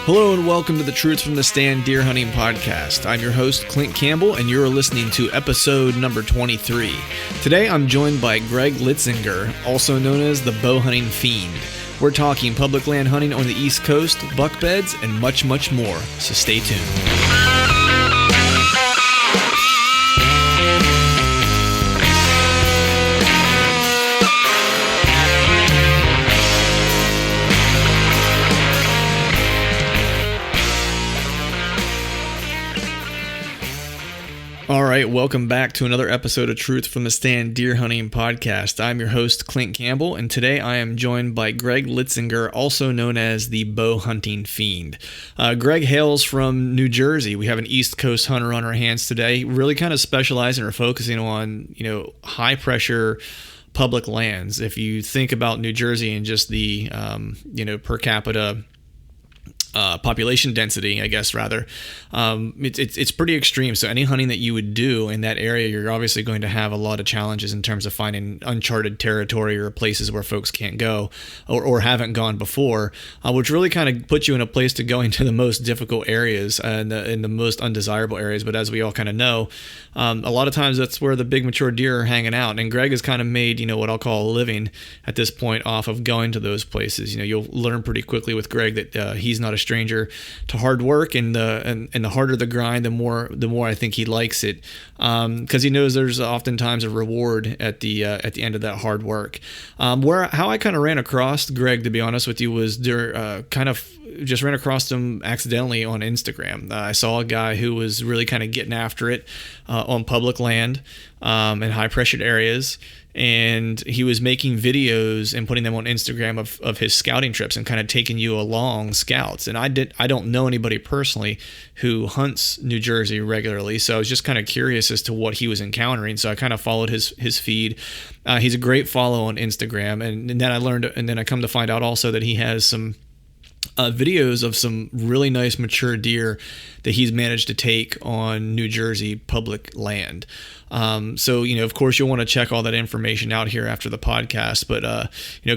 Hello and welcome to the Truth from the Stand Deer Hunting Podcast. I'm your host, Clint Campbell, and you're listening to episode number 23. Today I'm joined by Greg Litzinger, also known as the Bowhunting Fiend. We're talking public land hunting on the East Coast, buck beds, and much, much more, so stay tuned. All right, welcome back to another episode of Truth from the Stand Deer Hunting Podcast. I'm your host, Clint Campbell, and today I am joined by Greg Litzinger, also known as the Bowhunting Fiend. Greg hails from New Jersey. We have an East Coast hunter on our hands today, really kind of specializing or focusing on, high pressure public lands. If you think about New Jersey and just the, per capita population density, I guess, rather, it's pretty extreme. So any hunting that you would do in that area, you're obviously going to have a lot of challenges in terms of finding uncharted territory or places where folks can't go or haven't gone before, which really kind of puts you in a place to go into the most difficult areas and in the most undesirable areas. But as we all kind of know, a lot of times that's where the big mature deer are hanging out. And Greg has kind of made, what I'll call a living at this point off of going to those places. You'll learn pretty quickly with Greg that he's not a stranger to hard work, and the harder the grind, the more I think he likes it, because he knows there's oftentimes a reward at the end of that hard work. How I kind of ran across Greg, to be honest with you, was kind of just ran across him accidentally on Instagram. I saw a guy who was really kind of getting after it on public land in high pressured areas. And he was making videos and putting them on Instagram of his scouting trips and kind of taking you along scouts. And I don't know anybody personally who hunts New Jersey regularly, so I was just kind of curious as to what he was encountering. So I kind of followed his feed. He's a great follow on Instagram, and then I come to find out also that he has some videos of some really nice mature deer that he's managed to take on New Jersey public land. So, of course, you'll want to check all that information out here after the podcast. But,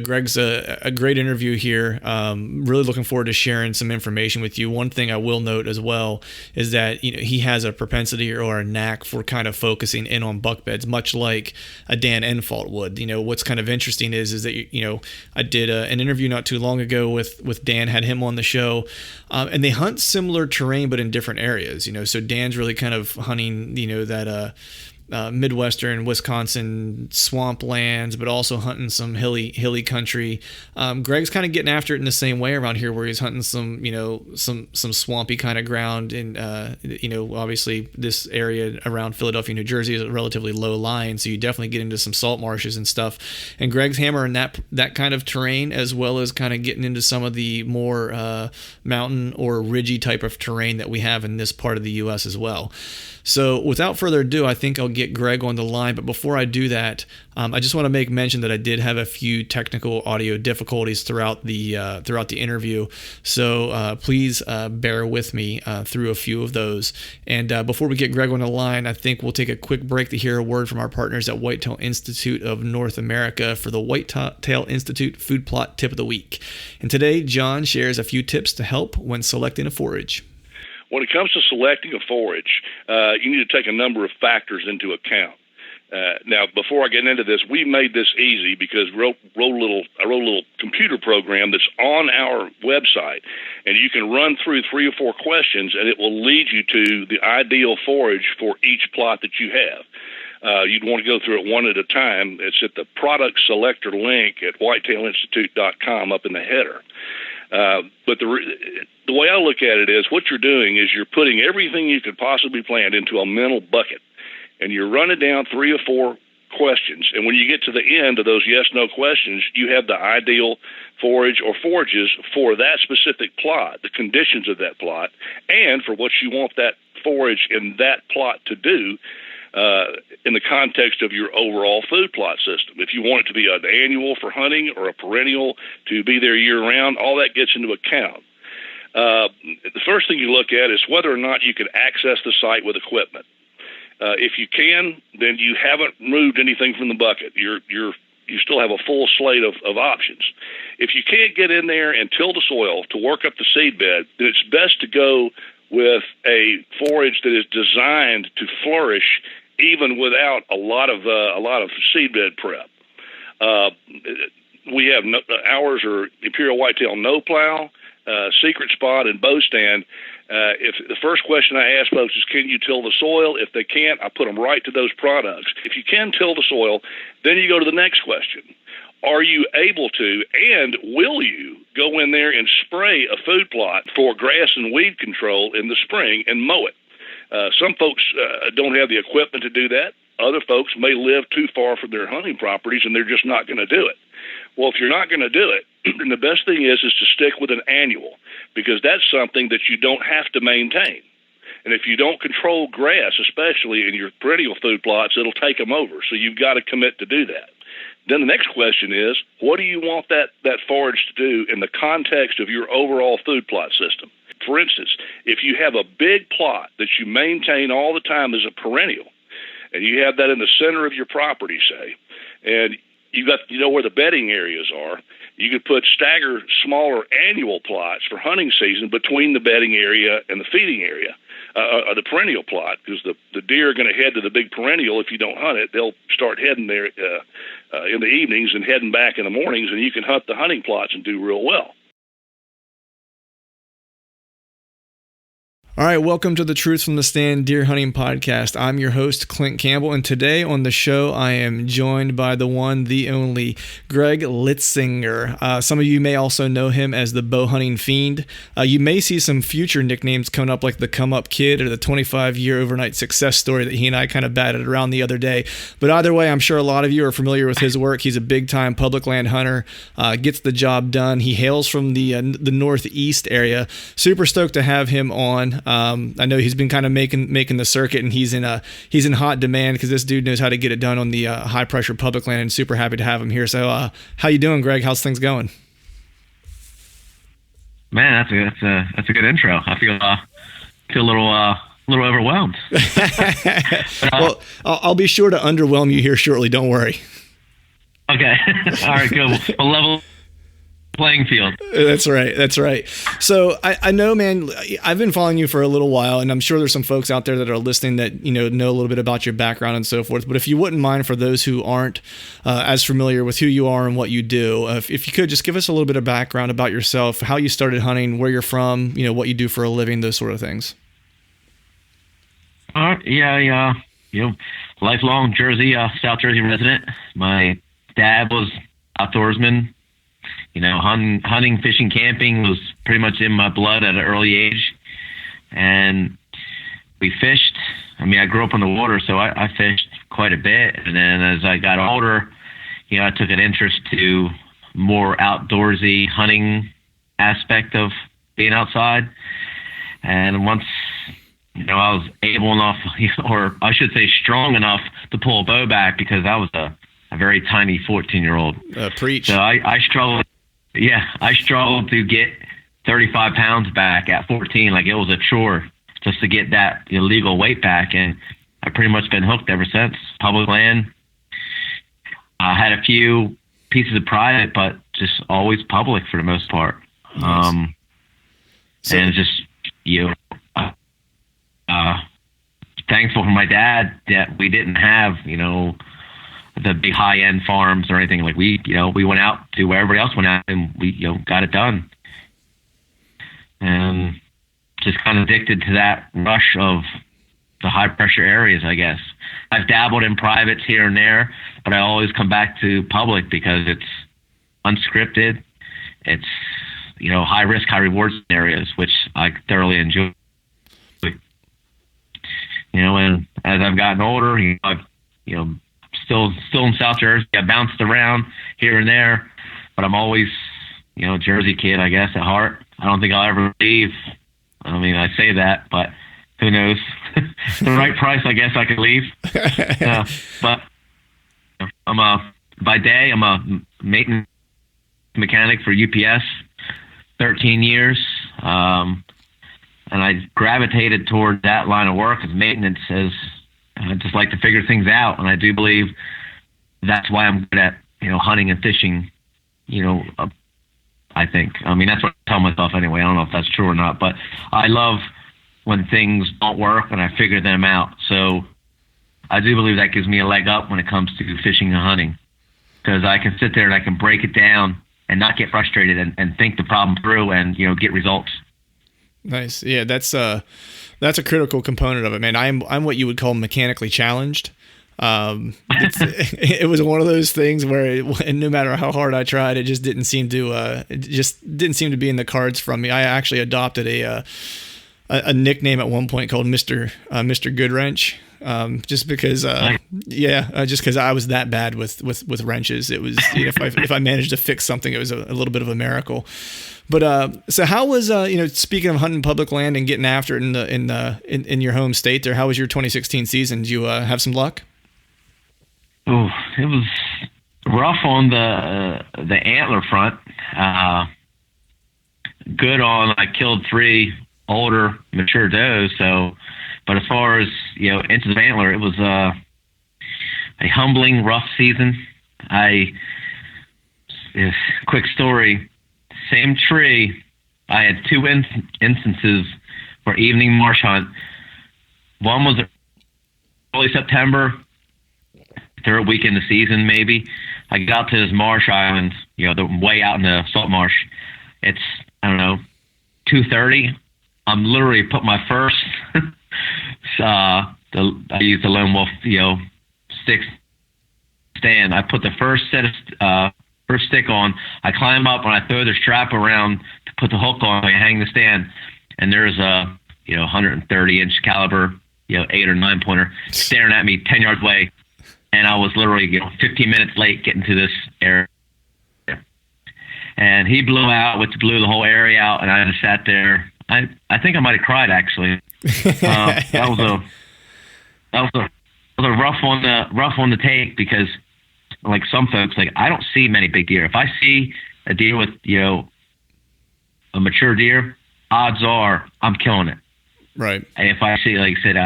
Greg's a great interview here. Really looking forward to sharing some information with you. One thing I will note as well is that, he has a propensity or a knack for kind of focusing in on buck beds, much like a Dan Enfault would. What's kind of interesting is that, I did an interview not too long ago with Dan, had him on the show, and they hunt similar terrain, but in different areas, so Dan's really kind of hunting, that, Midwestern Wisconsin swamp lands, but also hunting some hilly country. Greg's kind of getting after it in the same way around here, where he's hunting some swampy kind of ground. And obviously this area around Philadelphia, New Jersey is a relatively low lying, so you definitely get into some salt marshes and stuff. And Greg's hammering that kind of terrain, as well as kind of getting into some of the more mountain or ridgy type of terrain that we have in this part of the U.S. as well. So without further ado, I think I'll get Greg on the line. But before I do that, I just want to make mention that I did have a few technical audio difficulties throughout the interview. So please bear with me through a few of those. And before we get Greg on the line, I think we'll take a quick break to hear a word from our partners at Whitetail Institute of North America for the Whitetail Institute Food Plot Tip of the Week. And today, John shares a few tips to help when selecting a forage. When it comes to selecting a forage, you need to take a number of factors into account. Now, before I get into this, we made this easy because I wrote a little computer program that's on our website, and you can run through 3 or 4 questions, and it will lead you to the ideal forage for each plot that you have. You'd want to go through it one at a time. It's at the product selector link at whitetailinstitute.com up in the header. But the way I look at it is, what you're doing is you're putting everything you could possibly plan into a mental bucket, and you're running down 3 or 4 questions. And when you get to the end of those yes/no questions, you have the ideal forage or forages for that specific plot, the conditions of that plot, and for what you want that forage in that plot to do in the context of your overall food plot system. If you want it to be an annual for hunting or a perennial to be there year-round, all that gets into account. The first thing you look at is whether or not you can access the site with equipment. If you can, then you haven't moved anything from the bucket. You still have a full slate of options. If you can't get in there and till the soil to work up the seed bed, then it's best to go with a forage that is designed to flourish even without a lot of seed bed prep. We have ours are Imperial Whitetail No Plow, Secret Spot, and Bow Stand. If the first question I ask folks is, can you till the soil? If they can't, I put them right to those products. If you can till the soil, then you go to the next question. Are you able to, and will you go in there and spray a food plot for grass and weed control in the spring and mow it? Some folks don't have the equipment to do that. Other folks may live too far from their hunting properties, and they're just not going to do it. Well, if you're not going to do it, then the best thing is to stick with an annual, because that's something that you don't have to maintain. And if you don't control grass, especially in your perennial food plots, it'll take them over. So you've got to commit to do that. Then the next question is, what do you want that forage to do in the context of your overall food plot system? For instance, if you have a big plot that you maintain all the time as a perennial, and you have that in the center of your property, say, and you know where the bedding areas are, you could put stagger smaller annual plots for hunting season between the bedding area and the feeding area, the perennial plot, because the deer are going to head to the big perennial. If you don't hunt it, they'll start heading there in the evenings and heading back in the mornings, and you can hunt the hunting plots and do real well. All right, welcome to the Truth from the Stand Deer Hunting Podcast. I'm your host, Clint Campbell, and today on the show, I am joined by the one, the only, Greg Litzinger. Some of you may also know him as the Bowhunting Fiend. You may see some future nicknames coming up, like the Come Up Kid or the 25-year overnight success story that he and I kind of batted around the other day. But either way, I'm sure a lot of you are familiar with his work. He's a big-time public land hunter, gets the job done. He hails from the Northeast area. Super stoked to have him on. I know he's been kind of making the circuit, and he's in hot demand because this dude knows how to get it done on the high pressure public land, and super happy to have him here. So, how you doing, Greg? How's things going? Man, that's a good intro. I feel a little overwhelmed. Well, I'll be sure to underwhelm you here shortly. Don't worry. Okay. All right. Good. We'll level playing field. That's right. So I know, man, I've been following you for a little while, and I'm sure there's some folks out there that are listening that know a little bit about your background and so forth. But if you wouldn't mind, for those who aren't as familiar with who you are and what you do, if you could just give us a little bit of background about yourself, how you started hunting, where you're from, what you do for a living, those sort of things. Yeah. Lifelong Jersey, South Jersey resident. My dad was outdoorsman. Hunting, fishing, camping was pretty much in my blood at an early age. And we fished. I grew up on the water, so I fished quite a bit. And then as I got older, I took an interest to more outdoorsy hunting aspect of being outside. And once, I was able enough, or I should say strong enough to pull a bow back, because I was a very tiny 14-year-old. Preach. So I struggled. Yeah, I struggled to get 35 pounds back at 14. Like, it was a chore just to get that illegal weight back, and I've pretty much been hooked ever since. Public land. I had a few pieces of private, but just always public for the most part. Nice. And just thankful for my dad that we didn't have the big high-end farms or anything. Like, we went out to where everybody else went out, and we got it done. And just kind of addicted to that rush of the high-pressure areas, I guess. I've dabbled in privates here and there, but I always come back to public because it's unscripted. It's, high-risk, high-reward areas, which I thoroughly enjoy. And as I've gotten older, I've, still in South Jersey. I bounced around here and there, but I'm always, Jersey kid, I guess, at heart. I don't think I'll ever leave. I say that, but who knows? The right price, I guess I could leave. But by day, I'm a maintenance mechanic for UPS, 13 years. And I gravitated toward that line of work as maintenance, as I just like to figure things out, and I do believe that's why I'm good at hunting and fishing, I think. I mean, that's what I tell myself anyway. I don't know if that's true or not, but I love when things don't work and I figure them out. So I do believe that gives me a leg up when it comes to fishing and hunting, because I can sit there and I can break it down and not get frustrated and think the problem through and, get results. Nice. Yeah, that's a critical component of it, man. I'm what you would call mechanically challenged. It was one of those things where no matter how hard I tried, it just didn't seem to be in the cards from me. I actually adopted a nickname at one point called Mr. Goodwrench. Just because I was that bad with wrenches. It was, if I managed to fix something, it was a little bit of a miracle. But so how was speaking of hunting public land and getting after it in your home state there, how was your 2016 season? Did you have some luck? Oh, it was rough on the antler front. Good on, I killed 3 older mature does. So, but as far as inches of antler, it was a humbling, rough season. Quick story. Same tree. I had 2 instances for evening marsh hunt. One was early September, 3rd weekend of the season, maybe. I get out to this marsh island, the way out in the salt marsh. It's, I don't know, 2:30. I'm literally put my first, I used the lone wolf, stick stand. I put the first set of, first stick on. I climb up and I throw the strap around to put the hook on. I hang the stand, and there's a 130-inch caliber, 8 or 9 pointer staring at me 10 yards away, and I was literally 15 minutes late getting to this area. And he blew the whole area out, and I just sat there. I think I might have cried actually. That was a rough one to take, because like some folks, like I don't see many big deer. If I see a deer with a mature deer, odds are I'm killing it. Right. And if I see, like I said,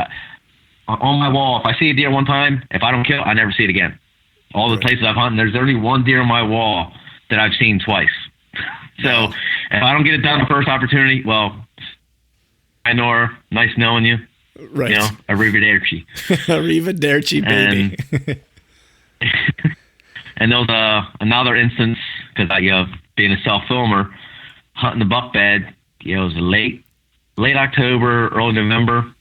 on my wall, if I see a deer one time, if I don't kill, I never see it again. All the places I've hunted, there's only one deer on my wall that I've seen twice. So if I don't get it done the first opportunity, well, I know her. Nice knowing you. Right. Arrivederci. Arrivederci, baby. And there was another instance, because I, being a self-filmer, hunting the buck bed, it was late October, early November,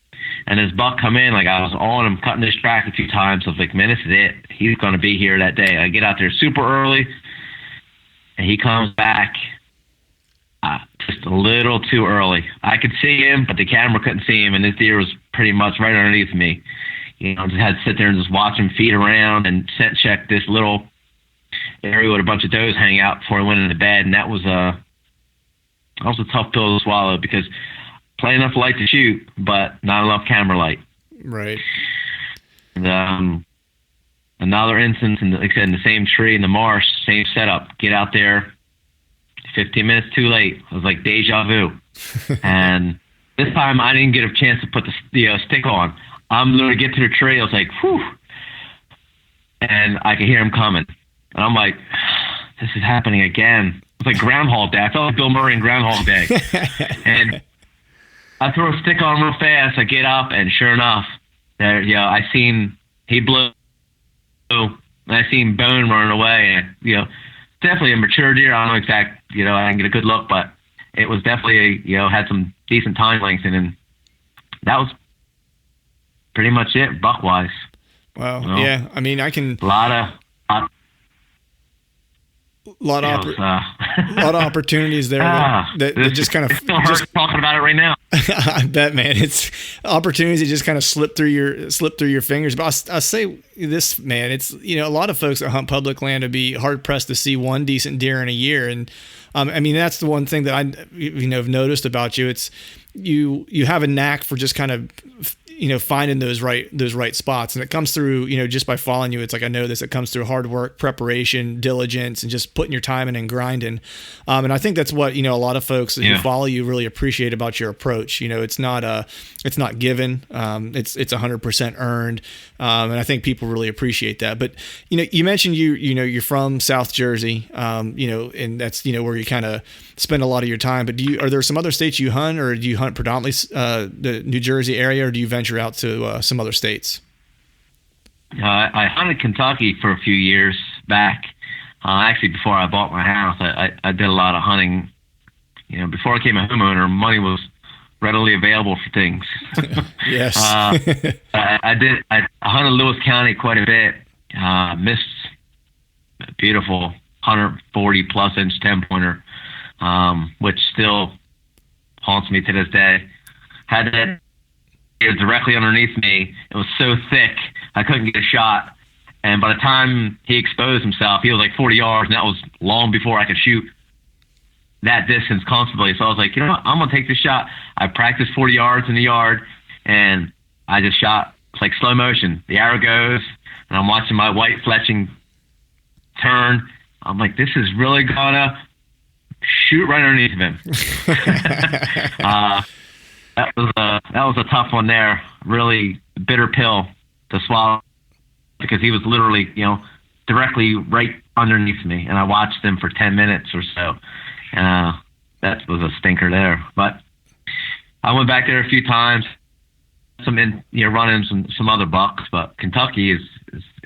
and this buck come in, like I was on him, cutting his track a few times. I was like, man, this is it. He's going to be here that day. I get out there super early, and he comes back just a little too early. I could see him, but the camera couldn't see him, and this deer was pretty much right underneath me. Just had to sit there and just watch him feed around and scent check this little area where a bunch of does hang out before I went into bed, and that was a tough pill to swallow, because plenty enough light to shoot, but not enough camera light. Right. And, another instance, like I said, in the same tree in the marsh, same setup. Get out there, 15 minutes too late. It was like deja vu. And this time I didn't get a chance to put the stick on. I'm literally get to the tree. I was like, whew. And I could hear him coming. And I'm like, this is happening again. It's like Groundhog Day. I felt like Bill Murray in Groundhog Day. And I throw a stick on real fast. I get up, and sure enough, there, I seen he blew. And I seen bone running away. And, definitely a mature deer. I don't know exact. I didn't get a good look, but it was definitely had some decent time length, and that was pretty much it buck wise. Wow. Yeah. I mean, I can a lot of opportunities there that just kind of just talking about it right now. I bet, man, it's opportunities that just kind of slip through your fingers. But I say this, man, it's a lot of folks that hunt public land would be hard pressed to see one decent deer in a year, and I mean that's the one thing that I have noticed about you. It's you have a knack for just kind of finding those right spots. And it comes through, just by following you. It's like, I know this, it comes through hard work, preparation, diligence, and just putting your time in and grinding. And I think that's what, a lot of folks who follow you really appreciate about your approach. It's not given. It's 100% earned. And I think people really appreciate that. But, you mentioned you're from South Jersey, and that's, where you kind of spend a lot of your time. But are there some other states you hunt, or do you hunt predominantly the New Jersey area, or do you venture out to some other states? I hunted Kentucky for a few years back. Actually, before I bought my house, I did a lot of hunting. Before I became a homeowner, money was readily available for things. Yes. I hunted Lewis County quite a bit. Missed a beautiful 140 plus inch 10-pointer, which still haunts me to this day. Had that deer directly underneath me. It was so thick I couldn't get a shot. And by the time he exposed himself, he was like 40 yards, and that was long before I could shoot that distance comfortably. So I was like, you know what? I'm going to take this shot. I practiced 40 yards in the yard, and I just shot. It's like slow motion. The arrow goes, and I'm watching my white fletching turn. I'm like, this is really going to shoot right underneath of him. That was a tough one there. Really bitter pill to swallow, because he was literally, directly right underneath me, and I watched him for 10 minutes or so. That was a stinker there. But I went back there a few times, running some other bucks. But Kentucky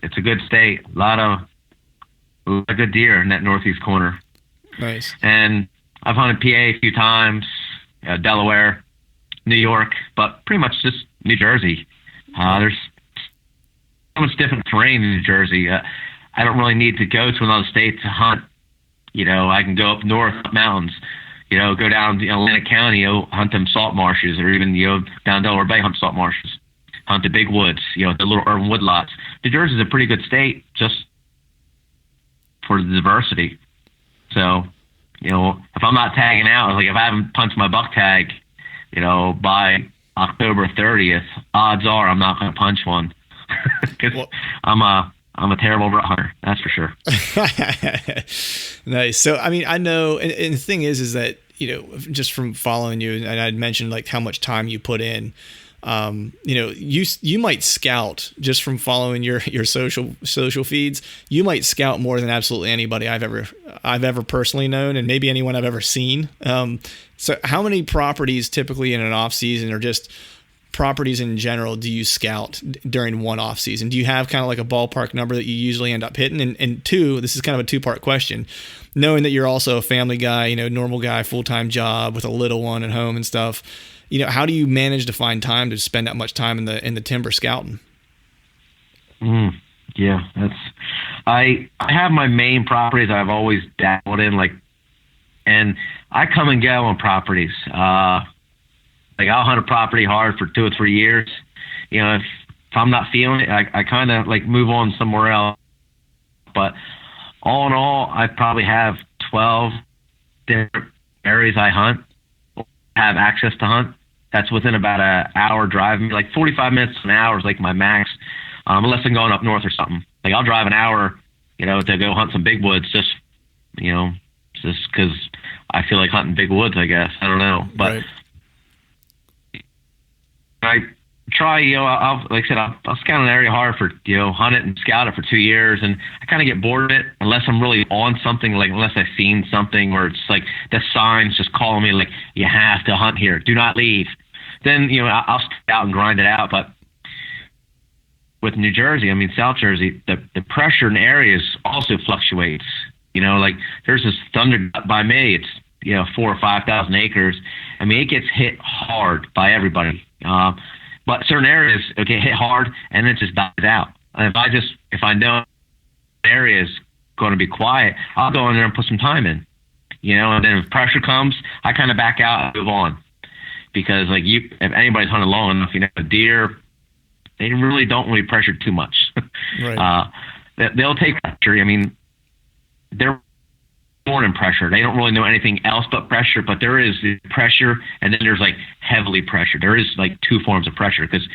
it's a good state. A lot of good deer in that northeast corner. Nice. And I've hunted PA a few times, Delaware, New York, but pretty much just New Jersey. There's so much different terrain in New Jersey. I don't really need to go to another state to hunt. I can go up north, up mountains, go down to Atlantic County, hunt them salt marshes, or even, down Delaware Bay, hunt salt marshes, hunt the big woods, the little urban woodlots. New Jersey is a pretty good state just for the diversity. So, if I'm not tagging out, like if I haven't punched my buck tag, by October 30th, odds are I'm not going to punch one, because I'm a terrible rut hunter, that's for sure. Nice. So, I know, and the thing is that, just from following you, and I'd mentioned like how much time you put in, you might scout just from following your social feeds. You might scout more than absolutely anybody I've ever personally known, and maybe anyone I've ever seen. So how many properties typically in an off season, or just properties in general, do you scout during one off season? Do you have kind of like a ballpark number that you usually end up hitting? And two, this is kind of a two-part question, knowing that you're also a family guy, normal guy, full-time job with a little one at home and stuff, how do you manage to find time to spend that much time in the timber scouting? Yeah, I have my main properties I've always dabbled in, and I come and go on properties. I'll hunt a property hard for 2 or 3 years. If I'm not feeling it, I kind of move on somewhere else. But all in all, I probably have 12 different areas I hunt, have access to hunt. That's within about an hour drive. 45 minutes to an hour is my max, unless I'm going up north or something. I'll drive an hour, to go hunt some big woods, just because I feel like hunting big woods, I guess. I don't know. But right. I try, I'll scout an area hard for, hunt it and scout it for 2 years, and I kind of get bored of it unless I'm really on something, unless I've seen something where it's the signs just calling me, you have to hunt here, do not leave. Then, I'll stick out and grind it out. But with New Jersey, South Jersey, the pressure in areas also fluctuates. There's this thunder gut by me, it's, 4,000 or 5,000 acres. It gets hit hard by everybody. But certain areas get hit hard and it just dies out. And if I know an area is going to be quiet, I'll go in there and put some time in, and then if pressure comes, I kind of back out and move on. Because if anybody's hunted long enough, a deer, they really don't pressure too much. Right. They'll take pressure. They're born in pressure. They don't really know anything else but pressure, but there is pressure, and then there's heavily pressure. There is 2 forms of pressure, because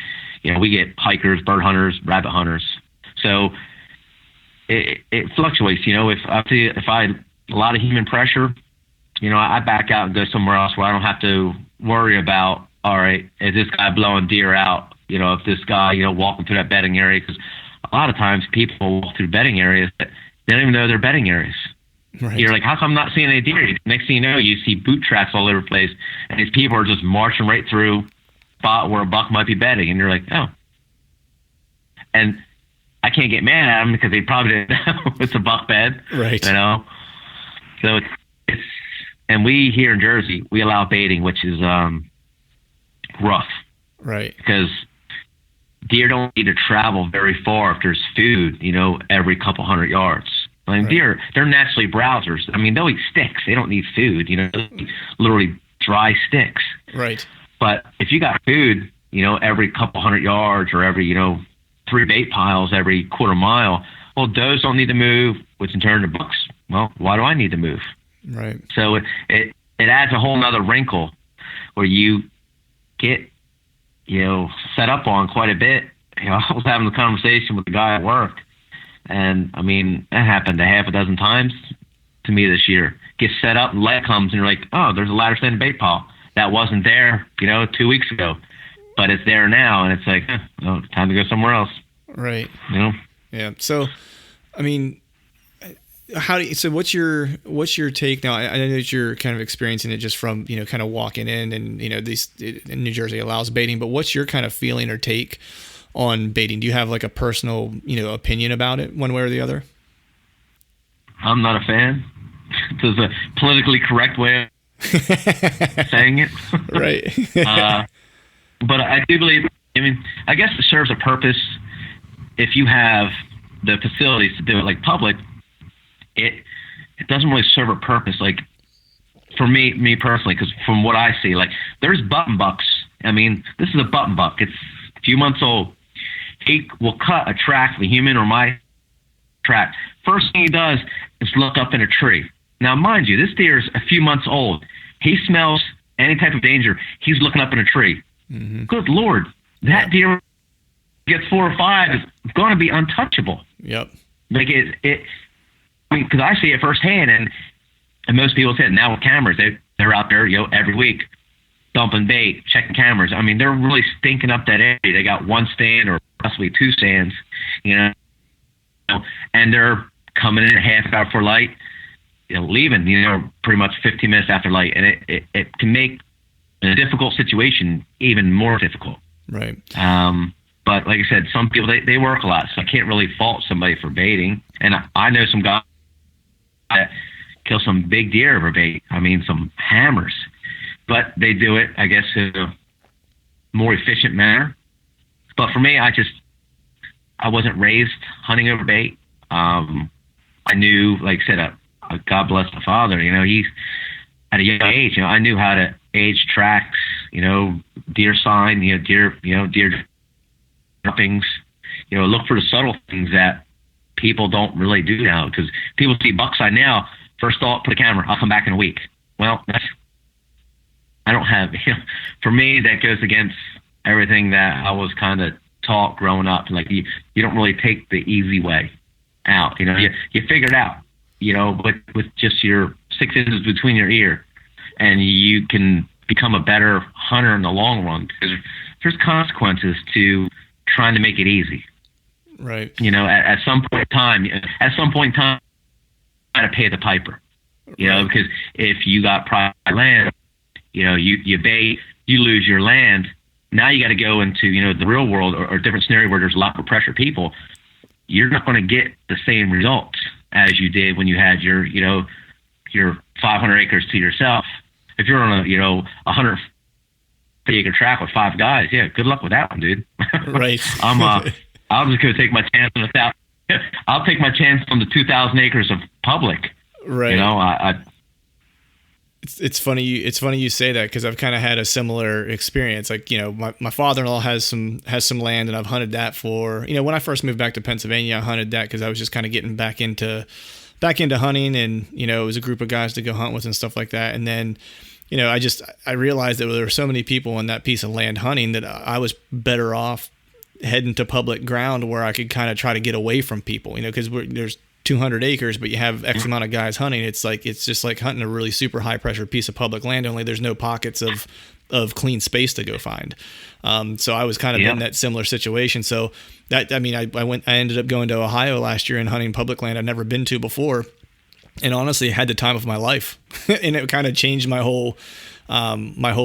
we get hikers, bird hunters, rabbit hunters. So it fluctuates. If I a lot of human pressure, I back out and go somewhere else where I don't have to worry about, all right, is this guy blowing deer out? If this guy, walking through that bedding area, because a lot of times people walk through bedding areas that they don't even know they're bedding areas. Right. You're like, how come I'm not seeing any deer? Next thing you know, you see boot tracks all over the place, and these people are just marching right through a spot where a buck might be bedding, and you're like, oh. And I can't get mad at them because they probably didn't know it's a buck bed. Right. So it's and we here in Jersey, we allow baiting, which is rough. Right. Because deer don't need to travel very far if there's food, every couple hundred yards. I mean, deer, they're naturally browsers. I mean, they'll eat sticks. They don't need food, they'll eat literally dry sticks. Right. But if you got food, every couple hundred yards or every, 3 bait piles every quarter mile, well, does don't need to move, which in turn the bucks, well, why do I need to move? Right. So it adds a whole nother wrinkle where you get, set up on quite a bit. I was having a conversation with the guy at work, and I mean, that happened a half a dozen times to me this year. Get set up, and light comes, and you're like, oh, there's a ladder standing bait pile. That wasn't there, 2 weeks ago, but it's there now, and it's like, oh, time to go somewhere else. Right. Yeah. So, I mean, what's your take now? I know that you're kind of experiencing it just from, kind of walking in and, New Jersey allows baiting, but what's your kind of feeling or take on baiting? Do you have like a personal, opinion about it one way or the other? I'm not a fan. There's a politically correct way of saying it. Right. But I do believe, I guess it serves a purpose if you have the facilities to do it like public. It doesn't really serve a purpose, like for me personally, because from what I see, like there's button bucks. I mean, this is a button buck. It's a few months old. He will cut a track, the human or my track. First thing he does is look up in a tree. Now, mind you, this deer is a few months old. He smells any type of danger. He's looking up in a tree. Mm-hmm. Good Lord, that deer gets 4 or 5 is going to be untouchable. Yep. Like because I see it firsthand, and most people say it now with cameras. They're out there, every week, dumping bait, checking cameras. I mean, they're really stinking up that area. They got 1 stand or possibly 2 stands, and they're coming in a half hour before light, leaving, pretty much 15 minutes after light, and it can make a difficult situation even more difficult. Right. But like I said, some people they work a lot, so I can't really fault somebody for baiting. And I know some guys that kill some big deer over bait. I mean, some hammers, but they do it, I guess, in a more efficient manner. But for me, I wasn't raised hunting over bait. I knew, like I said, God bless my father. He's at a young age. I knew how to age tracks. Deer sign. Deer droppings. Look for the subtle things that people don't really do now, because people see buck sign now. First thought, put a camera. I'll come back in a week. Well, I don't have. For me, that goes against everything that I was kind of taught growing up. Like you don't really take the easy way out. You figure it out. With just your 6 inches between your ear, and you can become a better hunter in the long run, because there's consequences to trying to make it easy. Right. At some point in time, you got to pay the piper. Because if you got private land, you bait, you lose your land. Now you got to go into the real world or a different scenario where there's a lot more pressure people. You're not going to get the same results as you did when you had your 500 acres to yourself. If you're on a 150 acre track with 5 guys, yeah, good luck with that one, dude. Right. I'll just go take my chance on I'll take my chance on the 2,000 acres of public. Right. It's funny you say that, because I've kind of had a similar experience. Like, my father-in-law has some land, and I've hunted that for, when I first moved back to Pennsylvania, I hunted that because I was just kind of getting back into hunting, and, it was a group of guys to go hunt with and stuff like that. And then, I realized that there were so many people on that piece of land hunting that I was better off head into public ground where I could kind of try to get away from people, because there's 200 acres, but you have X amount of guys hunting. It's just like hunting a really super high pressure piece of public land, only there's no pockets of clean space to go find. So I was kind of in that similar situation. So I ended up going to Ohio last year and hunting public land I'd never been to before. And honestly, I had the time of my life and it kind of changed my whole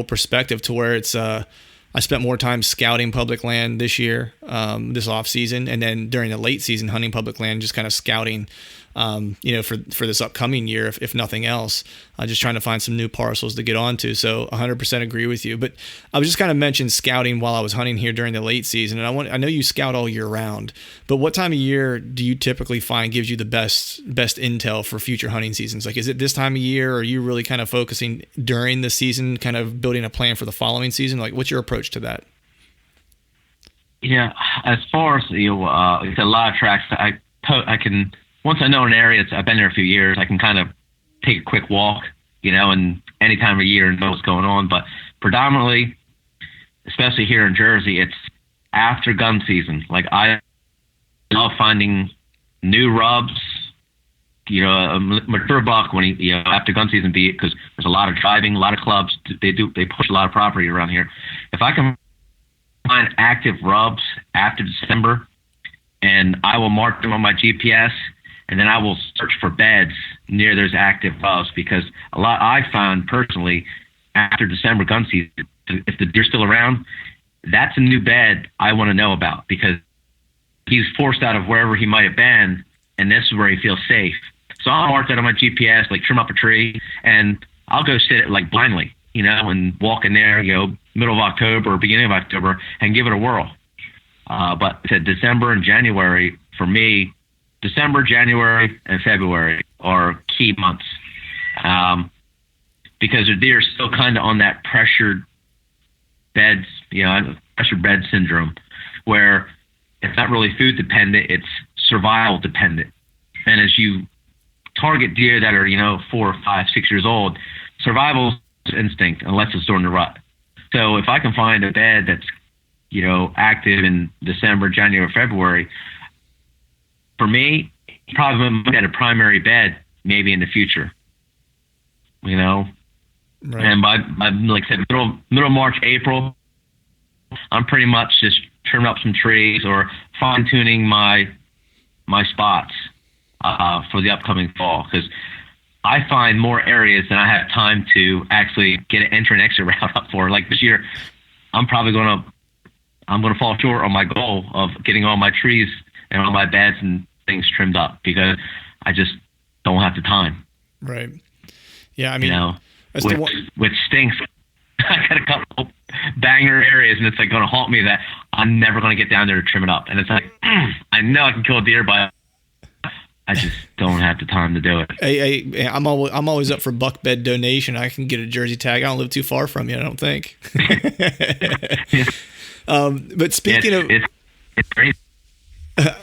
perspective to where it's, I spent more time scouting public land this year, this off season. And then during the late season, hunting public land, just kind of scouting, for this upcoming year, if nothing else, just trying to find some new parcels to get onto. So 100% agree with you. But I was just kind of mentioned scouting while I was hunting here during the late season. And I know you scout all year round, but what time of year do you typically find gives you the best intel for future hunting seasons? Like, is it this time of year, or are you really kind of focusing during the season, kind of building a plan for the following season? Like, what's your approach to that? Yeah, as far as it's a lot of tracks. I can, once I know an area, I've been there a few years, I can kind of take a quick walk, and any time of year and know what's going on. But predominantly, especially here in Jersey, it's after gun season. Like, I love finding new rubs, a mature buck when after gun season, because there's a lot of driving, a lot of clubs. They push a lot of property around here. If I can find active rubs after December, and I will mark them on my GPS, and then I will search for beds near those active rubs, because I found personally after December gun season, if the deer's still around, that's a new bed I want to know about, because he's forced out of wherever he might have been, and this is where he feels safe. So I'll mark that on my GPS, like trim up a tree, and I'll go sit it like blindly, and walk in there, middle of October or beginning of October, and give it a whirl. But to December and January, for me, December, January, and February are key months, because the deer is still kind of on that pressured beds, pressured bed syndrome, where it's not really food dependent, it's survival dependent. And as you target deer that are 4, 5, 6 years old, survival is instinct unless it's during the rut. So if I can find a bed that's active in December, January, February, for me, probably might get a primary bed maybe in the future, Right. And by like I said, middle March, April, I'm pretty much just trimming up some trees or fine tuning my spots for the upcoming fall, because I find more areas than I have time to actually get an entry and exit route up for. Like this year, I'm probably going to fall short on my goal of getting all my trees and all my beds and things trimmed up, because I just don't have the time. Right. Yeah. I mean, which stinks. I got a couple banger areas, and it's like going to haunt me that I'm never going to get down there to trim it up. And it's like, I know I can kill a deer, but I just don't have the time to do it. Hey, I'm always up for buck bed donation. I can get a Jersey tag. I don't live too far from you, I don't think. But speaking of, it's crazy.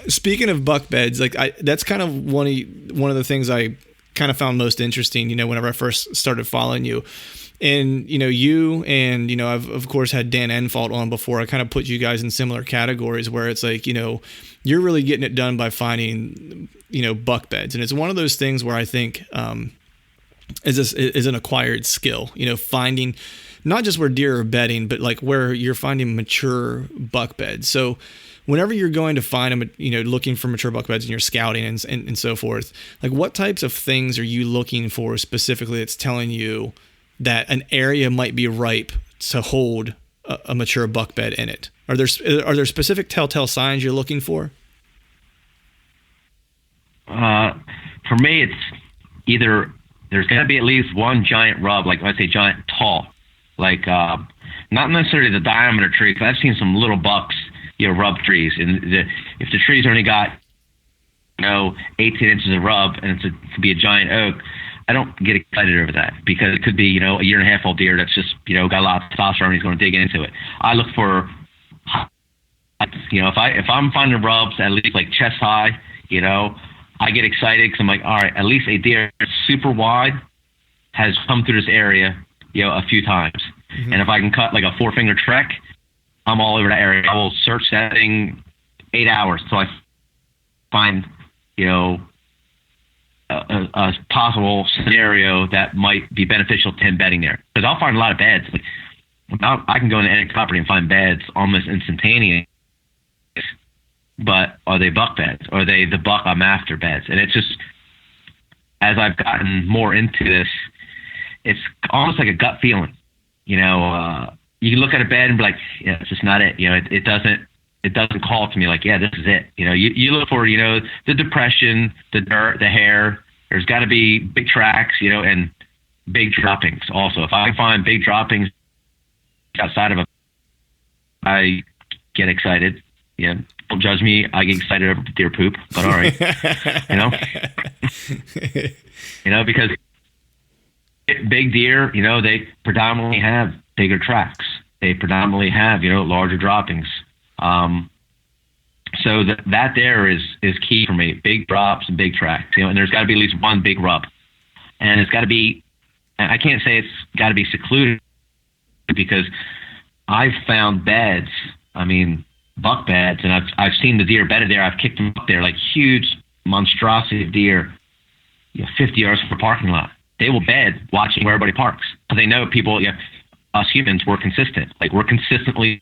Speaking of buck beds, like that's kind of one of the things I kind of found most interesting, whenever I first started following you. And, you and, I've of course had Dan Enfault on before. I kind of put you guys in similar categories where it's like, you're really getting it done by finding, buck beds. And it's one of those things where I think is an acquired skill, finding not just where deer are bedding, but like where you're finding mature buck beds. So whenever you're going to find them, looking for mature buck beds and you're scouting and so forth, like what types of things are you looking for specifically that's telling you that an area might be ripe to hold a mature buck bed in it? Are there specific telltale signs you're looking for? For me, it's either there's got to be at least one giant rub, like when I say giant, tall, like not necessarily the diameter tree, because I've seen some little bucks, rub trees, and if the tree's only got 18 inches of rub and it could be a giant oak, I don't get excited over that, because it could be a year and a half old deer that's just got a lot of testosterone and he's going to dig into it. I look for if I'm finding rubs at least like chest high, I get excited because I'm like, all right, at least a deer that's super wide has come through this area a few times. Mm-hmm. And if I can cut like a 4-finger trek, I'm all over that area. I will search that thing 8 hours till I find, a possible scenario that might be beneficial to him bedding there. Because I'll find a lot of beds. Like, I can go into any property and find beds almost instantaneous. But are they buck beds? Or are they the buck I'm after beds? And it's just, as I've gotten more into this, it's almost like a gut feeling. You can look at a bed and be like, yeah, it's just not it. It doesn't call to me like, yeah, this is it. You look for, the depression, the dirt, the hair. There's got to be big tracks, and big droppings also. If I find big droppings outside of I get excited. Yeah, don't judge me. I get excited over deer poop, but all right, because big deer, they predominantly have bigger tracks. They predominantly have, larger droppings. So that there is key for me. Big drops and big tracks, and there's got to be at least one big rub, and it's got to be. I can't say it's got to be secluded because I've found beds. I mean, buck beds, and I've seen the deer bedded there. I've kicked them up there like huge monstrosity of deer, 50 yards from the parking lot. They will bed watching where everybody parks because they know people. Us humans, we're consistent. Like we're consistently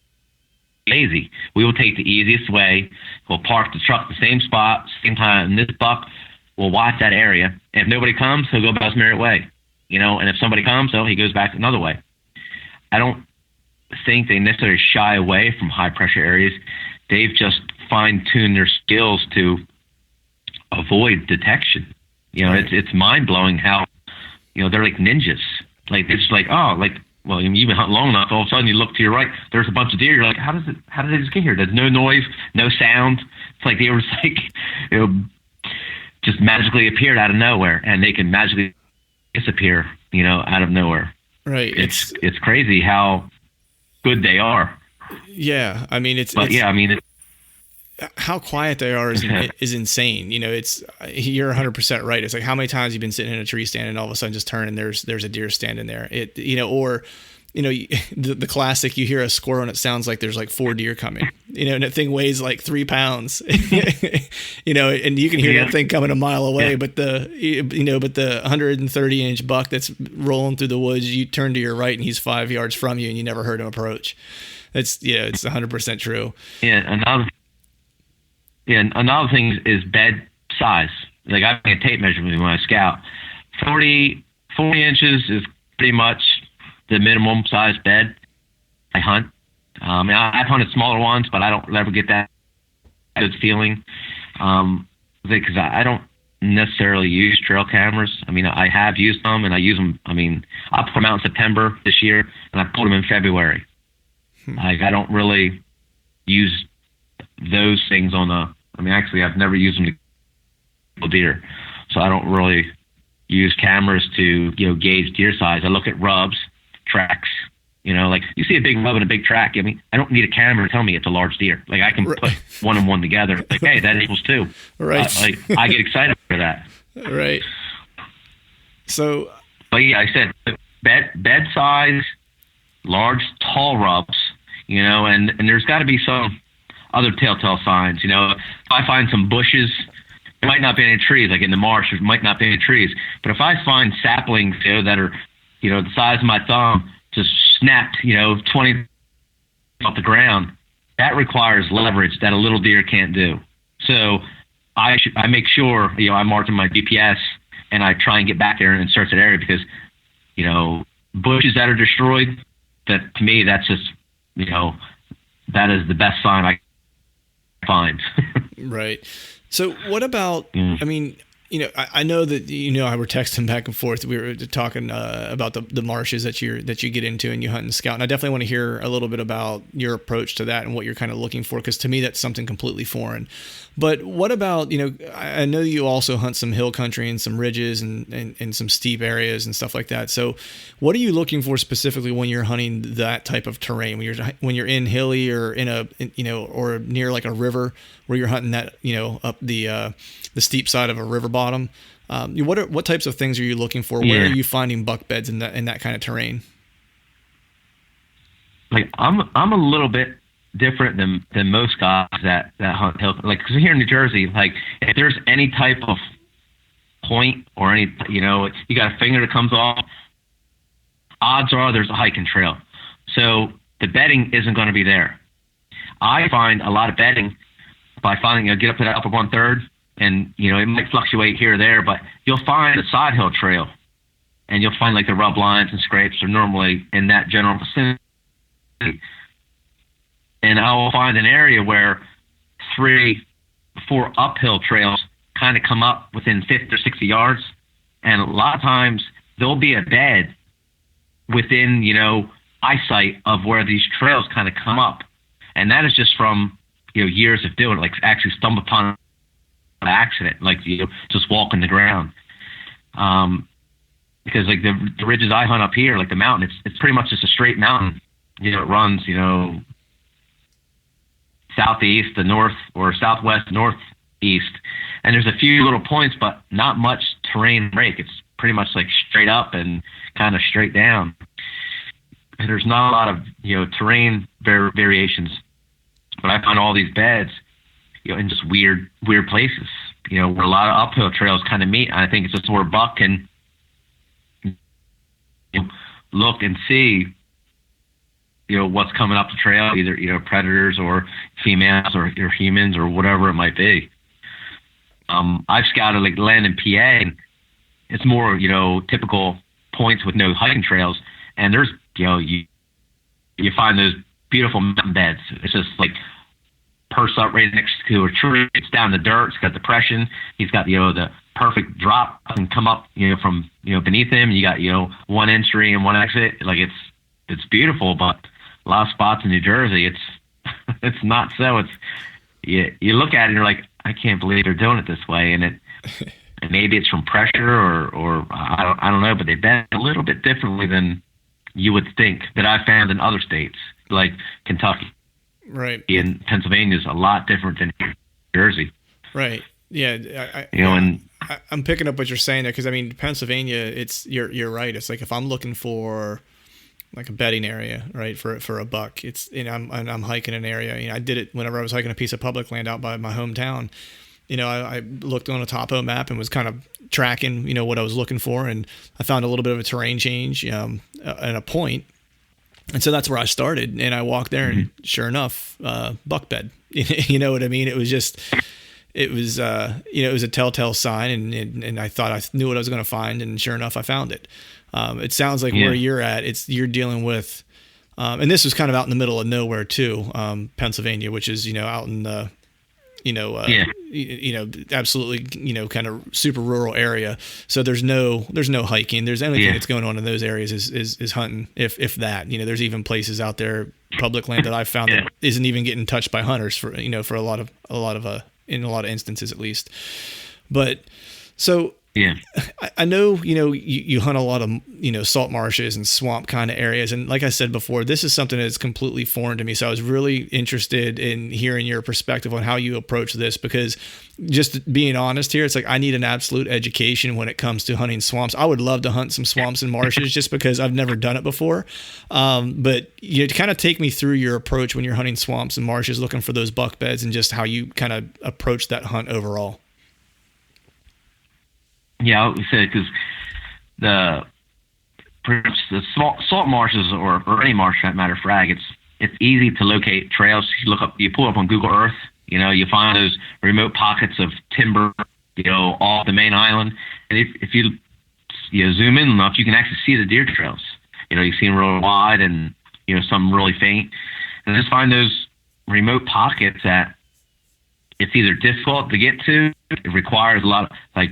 lazy. We will take the easiest way. We'll park the truck the same spot, same time. And this buck will watch that area. And if nobody comes, he'll go about his merry way. And if somebody comes, he goes back another way. I don't think they necessarily shy away from high pressure areas. They've just fine-tuned their skills to avoid detection. It's mind-blowing how, they're like ninjas. Like, it's like, well, you've been hunting long enough, all of a sudden you look to your right, there's a bunch of deer. You're like, how did they just get here? There's no noise, no sound. It's like they were just like, just magically appeared out of nowhere, and they can magically disappear, out of nowhere. Right. It's crazy how good they are. Yeah. I mean, it's how quiet they are is insane. You're 100% right. It's like how many times you've been sitting in a tree stand and all of a sudden just turn and there's a deer standing there. The classic, you hear a squirrel and it sounds like there's like 4 deer coming, and that thing weighs like 3 pounds, and you can hear that thing coming a mile away, but the 130-inch buck that's rolling through the woods, you turn to your right and he's 5 yards from you and you never heard him approach. It's 100% true. Another thing is bed size. Like I make a tape measurement when I scout. 40 inches is pretty much the minimum size bed I hunt. I've hunted smaller ones, but I don't ever get that good feeling because I don't necessarily use trail cameras. I mean, I have used them, and I use them. I mean, I put them out in September this year, and I pulled them in February. Like I don't really use those things actually I've never used them to kill deer, so I don't really use cameras to gauge deer size. I look at rubs, tracks. Like you see a big rub and a big track. I mean, I don't need a camera to tell me it's a large deer. Like I can put one and one together. Like, hey, that equals 2. Right. I get excited for that. Right. So. But yeah, I said bed size, large, tall rubs. And there's got to be some other telltale signs. If I find some bushes, there might not be any trees. Like in the marsh, there might not be any trees. But if I find saplings, that are, the size of my thumb, just snapped, 20 off the ground, that requires leverage that a little deer can't do. So I make sure, I mark in my GPS and I try and get back there and search that area because, bushes that are destroyed, that to me, that's just, that is the best sign I find. Right. So what about, I mean, I know that, I were texting back and forth. We were talking about the marshes that you get into and you hunt and scout. And I definitely want to hear a little bit about your approach to that and what you're kind of looking for. Cause to me, that's something completely foreign. But what about, I know you also hunt some hill country and some ridges and some steep areas and stuff like that. So what are you looking for specifically when you're hunting that type of terrain, when you're in hilly or or near like a river where you're hunting that, up the steep side of a river bottom? What types of things are you looking for? Where are you finding buck beds in that kind of terrain? Like I'm a little bit different than most guys that hunt hill. Like, 'cause here in New Jersey, like, if there's any type of point or any, you got a finger that comes off, odds are there's a hiking trail. So the bedding isn't going to be there. I find a lot of bedding by finding, get up to that upper 1/3, and, it might fluctuate here or there, but you'll find a side hill trail, and you'll find like the rub lines and scrapes are normally in that general vicinity. And I'll find an area where 3, 4 uphill trails kind of come up within 50 or 60 yards. And a lot of times there'll be a bed within, eyesight of where these trails kind of come up. And that is just from, years of doing it, like actually stumble upon an accident, like, just walking the ground. Because like the ridges I hunt up here, like the mountain, it's pretty much just a straight mountain. It runs, southeast to north, or southwest to northeast. And there's a few little points, but not much terrain break. It's pretty much like straight up and kind of straight down. And there's not a lot of, terrain variations. But I find all these beds, in just weird places, where a lot of uphill trails kind of meet. And I think it's just where a buck can look and see, what's coming up the trail, either, predators or females or humans or whatever it might be. I've scouted like land in PA, and it's more, typical points with no hiking trails. And there's, you find those beautiful mountain beds. It's just like perched up right next to a tree. It's down the dirt. It's got depression. He's got, the perfect drop and come up, from, beneath him. You got, one entry and one exit. Like it's beautiful, but a lot of spots in New Jersey, it's not so. It's, you look at it and you're like, I can't believe they're doing it this way. And and maybe it's from pressure or I don't know, but they bend a little bit differently than you would think, that I found in other states like Kentucky. Right. And Pennsylvania is a lot different than New Jersey. Right. Yeah. I'm picking up what you're saying there, because I mean, Pennsylvania, you're right. It's like if I'm looking for like a bedding area, right, for a buck, it's, I'm hiking an area. I did it whenever I was hiking a piece of public land out by my hometown. I looked on a topo map and was kind of tracking, what I was looking for, and I found a little bit of a terrain change and a point. And so that's where I started, and I walked there, and sure enough, buck bed. You know what I mean? It was it was a telltale sign, and I thought I knew what I was going to find, and sure enough, I found it. It sounds like where you're at, you're dealing with, and this was kind of out in the middle of nowhere too, Pennsylvania, which is, out in the, absolutely, kind of super rural area. So there's no hiking. There's anything that's going on in those areas is hunting, if that. There's even places out there, public land, that I've found that isn't even getting touched by hunters for a lot of in a lot of instances at least. But so I know, you hunt a lot of, salt marshes and swamp kind of areas. And like I said before, this is something that's completely foreign to me. So I was really interested in hearing your perspective on how you approach this, because just being honest here, it's like I need an absolute education when it comes to hunting swamps. I would love to hunt some swamps and marshes just because I've never done it before. But to kind of take me through your approach when you're hunting swamps and marshes, looking for those buck beds, and just how you kind of approach that hunt overall. Yeah, I would say, because the salt marshes, or any marsh for that matter, frag, it's easy to locate trails. You pull up on Google Earth, you find those remote pockets of timber, off the main island. And if you zoom in enough, you can actually see the deer trails. You see them real wide and, some really faint. And just find those remote pockets that it's either difficult to get to, it requires a lot of, like,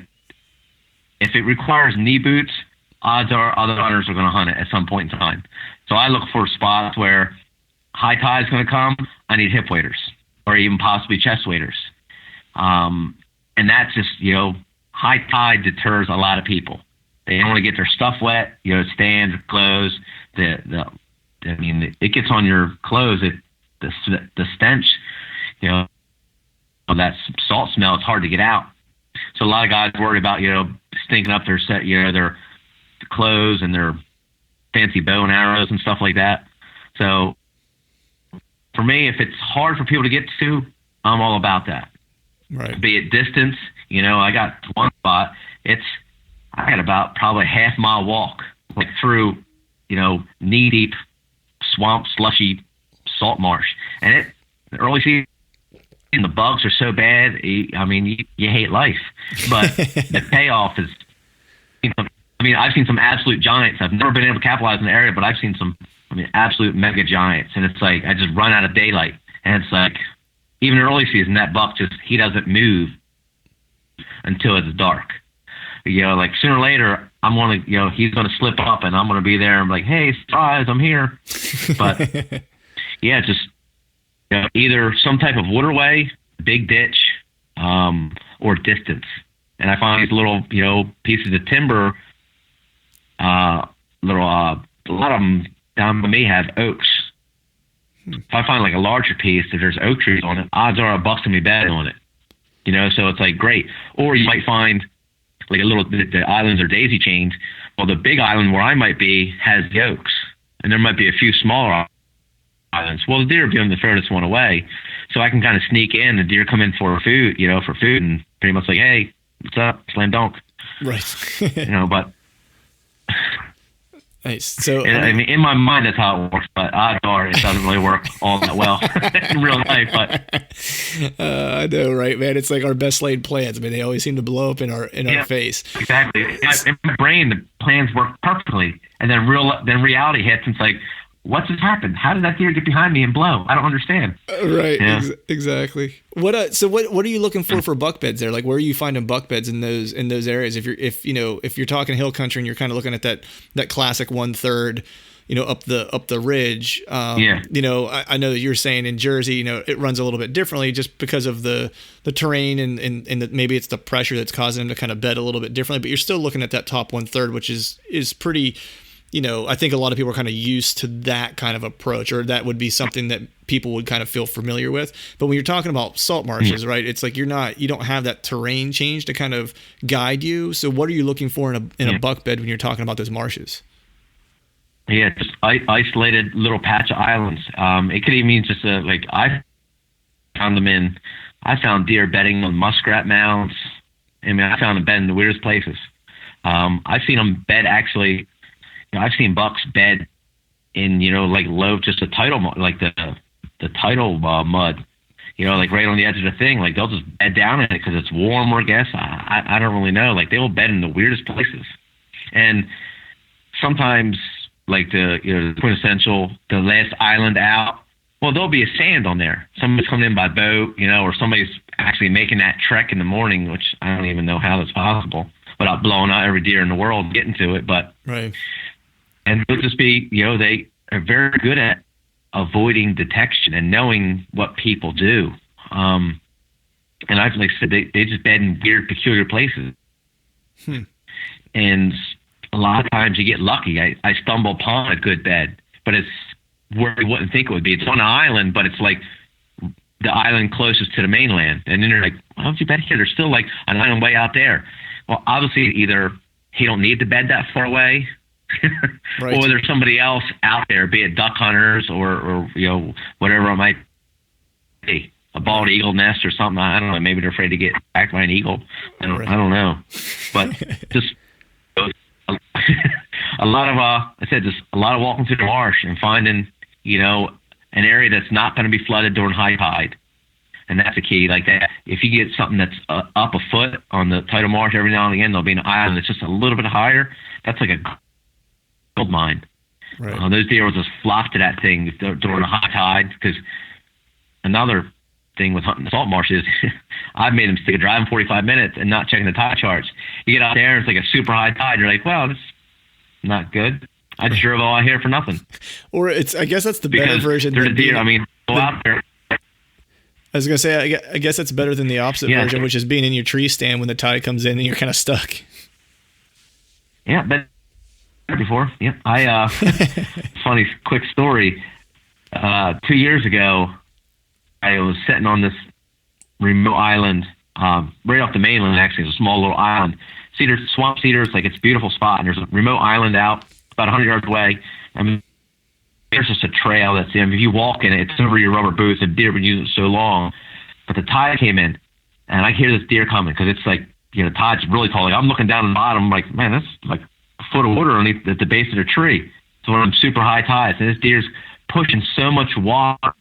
if it requires knee boots, odds are other hunters are going to hunt it at some point in time. So I look for spots where high tide is going to come. I need hip waders, or even possibly chest waders. And that's just, high tide deters a lot of people. They don't want to get their stuff wet, stand, clothes. It gets on your clothes. The stench, that salt smell, it's hard to get out. So a lot of guys worry about, stinking up their set, their clothes and their fancy bow and arrows and stuff like that. So for me, if it's hard for people to get to, I'm all about that. Right. Be it distance, I got one spot. I got about probably a half-mile walk, like through, knee-deep swamp, slushy salt marsh. And early season, the bugs are so bad. You hate life. But the payoff is, I've seen some absolute giants. I've never been able to capitalize in the area, but I've seen some, absolute mega giants. And it's like, I just run out of daylight. And it's like, even early season, that buck he doesn't move until it's dark. Like sooner or later, he's going to slip up and I'm going to be there. I'm like, hey, surprise, I'm here. But yeah, just, either some type of waterway, big ditch, or distance. And I find these little, pieces of timber, a lot of them down by me have oaks. If I find like a larger piece, if there's oak trees on it, odds are a buck's gonna be bad on it. So it's like great. Or you might find like the islands are daisy chains. Well, the big island where I might be has the oaks, and there might be a few smaller islands. Well, the deer are being the furthest one away, so I can kind of sneak in. The deer come in for food, and pretty much like, hey, what's up, slam dunk, right? But. Nice. So in my mind, that's how it works, but odds are it doesn't really work all that well in real life. But I know, right, man? It's like our best laid plans. They always seem to blow up in our face. Exactly. In my brain, the plans work perfectly, and then reality hits, and it's like, what just happened? How did that deer get behind me and blow? I don't understand. Right. Yeah. Exactly. What are you looking for buck beds there? Like, where are you finding buck beds in those areas? If you're talking hill country and you're kind of looking at that classic 1/3, up the ridge. I know that you're saying in Jersey, it runs a little bit differently just because of the terrain and maybe it's the pressure that's causing them to kind of bed a little bit differently. But you're still looking at that top 1/3, which is pretty. I think a lot of people are kind of used to that kind of approach, or that would be something that people would kind of feel familiar with. But when you're talking about salt marshes, right, it's like you don't have that terrain change to kind of guide you. So what are you looking for in a buck bed when you're talking about those marshes? Yeah, just isolated little patch of islands. It could even mean just I found them I found deer bedding on muskrat mounds. I found them bed in the weirdest places. I've seen them bed actually. I've seen bucks bed in, low, just a tidal, like the tidal mud, like right on the edge of the thing. Like they'll just bed down in it because it's warm, or guess. I don't really know. Like they will bed in the weirdest places. And sometimes like the quintessential, the last island out, well, there'll be a sand on there. Somebody's coming in by boat, or somebody's actually making that trek in the morning, which I don't even know how that's possible without blowing out every deer in the world and getting to it. But right. And it'll just be, they are very good at avoiding detection and knowing what people do. And I've said, they just bed in weird, peculiar places. And a lot of times you get lucky. I stumble upon a good bed, but it's where you wouldn't think it would be. It's on an island, but it's like the island closest to the mainland. And then you're like, why don't you bed here? There's still like an island way out there. Well, obviously either he don't need to bed that far away, right. Or there's somebody else out there, be it duck hunters or whatever it might be, a bald eagle nest or something. I don't know. Maybe they're afraid to get attacked by an eagle. I don't know. But just a lot of walking through the marsh and finding, an area that's not going to be flooded during high tide. And that's the key. Like that, if you get something that's up a foot on the tidal marsh, every now and again there'll be an island that's just a little bit higher. That's like a gold mine. Right. Those deer will just flock to that thing during a high tide. Because another thing with hunting the salt marsh is I've made them stick a driving 45 minutes and not checking the tide charts. You get out there and it's like a super high tide. You're like, well, that's not good. I just drove all out here for nothing. Or I guess that's the better version. They're the deer. Go out there. I was going to say, I guess that's better than the opposite version, which is being in your tree stand when the tide comes in and you're kind of stuck. Yeah, but before. Yeah. Funny quick story. 2 years ago, I was sitting on this remote island, right off the mainland, actually. It's a small little island. Swamp cedars, like it's a beautiful spot. And there's a remote island out about 100 yards away. there's just a trail that's, if you walk in it, it's over your rubber boots. The deer have been using it so long. But the tide came in, and I hear this deer coming because it's like, the tide's really tall. Like, I'm looking down the bottom, I'm like, man, that's like a foot of water underneath at the base of the tree. It's one of them super high tides, and this deer's pushing so much water.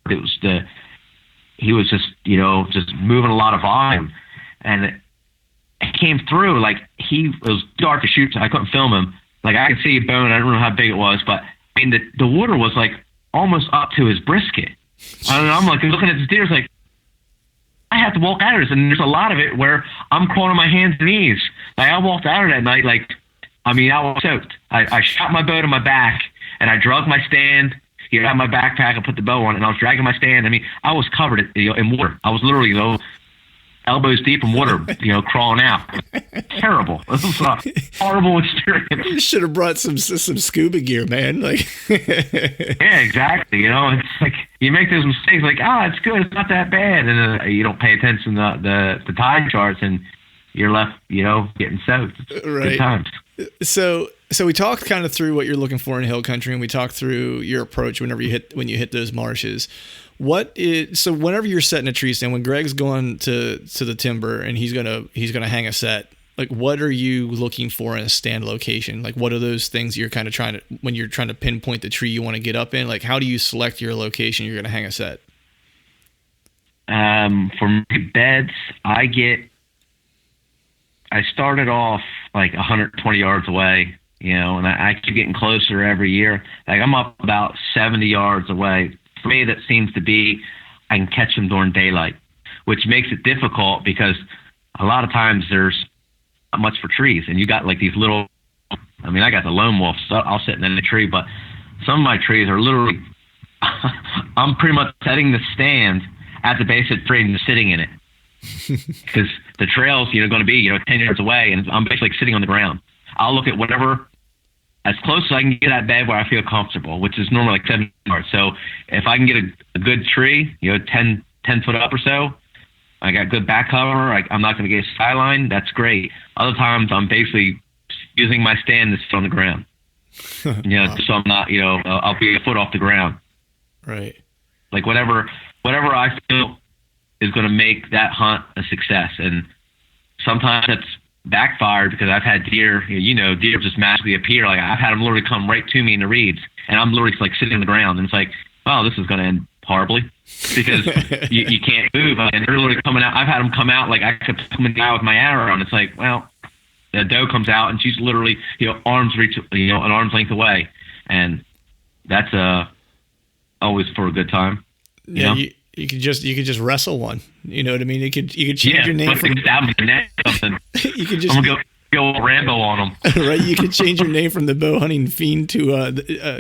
He was just, just moving a lot of volume, and it came through. Like, it was dark to shoot, so I couldn't film him. Like, I could see a bone. I don't know how big it was, but I mean, the water was like almost up to his brisket. I'm like looking at this deer, it's like, I have to walk out of this, and there's a lot of it where I'm crawling on my hands and knees. Like, I walked out of that night, I was soaked. I shot my bow to my back, and I drug my stand. Got my backpack, I put the bow on, and I was dragging my stand. I mean, I was covered in water. I was literally, elbows deep in water, crawling out. Terrible. This was a horrible experience. You should have brought some scuba gear, man. Like, yeah, exactly. It's like you make those mistakes, like, it's good, it's not that bad, and then you don't pay attention to the tide charts, and you're left, getting soaked. Right. Good times. So we talked kind of through what you're looking for in hill country, and we talked through your approach when you hit those marshes. So whenever you're setting a tree stand, when Greg's going to the timber and he's gonna hang a set, like, what are you looking for in a stand location? Like, what are those things you're kind of when you're trying to pinpoint the tree you want to get up in? Like, how do you select your location you're gonna hang a set? For my beds, I started off like 120 yards away, and I keep getting closer every year. Like, I'm up about 70 yards away. For me, that seems to be, I can catch them during daylight, which makes it difficult because a lot of times there's not much for trees, and you got like these little, I got the lone wolf, so I'll sit in the tree, but some of my trees are literally, I'm pretty much setting the stand at the base of the tree and just sitting in it. Because the trail's, going to be, 10 yards away, and I'm basically sitting on the ground. I'll look at whatever, as close as I can get that bed where I feel comfortable, which is normally like 7 yards. So if I can get a good tree, 10 foot up or so, I got good back cover, I'm not going to get a skyline, that's great. Other times I'm basically using my stand to sit on the ground. Wow. So I'm not, I'll be a foot off the ground. Right. Like whatever I feel is going to make that hunt a success. And sometimes it's backfired because I've had deer, deer just magically appear. Like, I've had them literally come right to me in the reeds, and I'm literally like sitting on the ground, and it's like, oh, this is going to end horribly because you can't move. And they're literally coming out. I've had them come out, like I could come down with my arrow, and it's like, well, the doe comes out, and she's literally, arms reach, an arm's length away. And that's always for a good time. Yeah, you could just wrestle one. You know what I mean? You could change your name from stab him in the neck or something. You could just I'm gonna go Rambo on him. Right? You could change your name from the Bowhunting Fiend to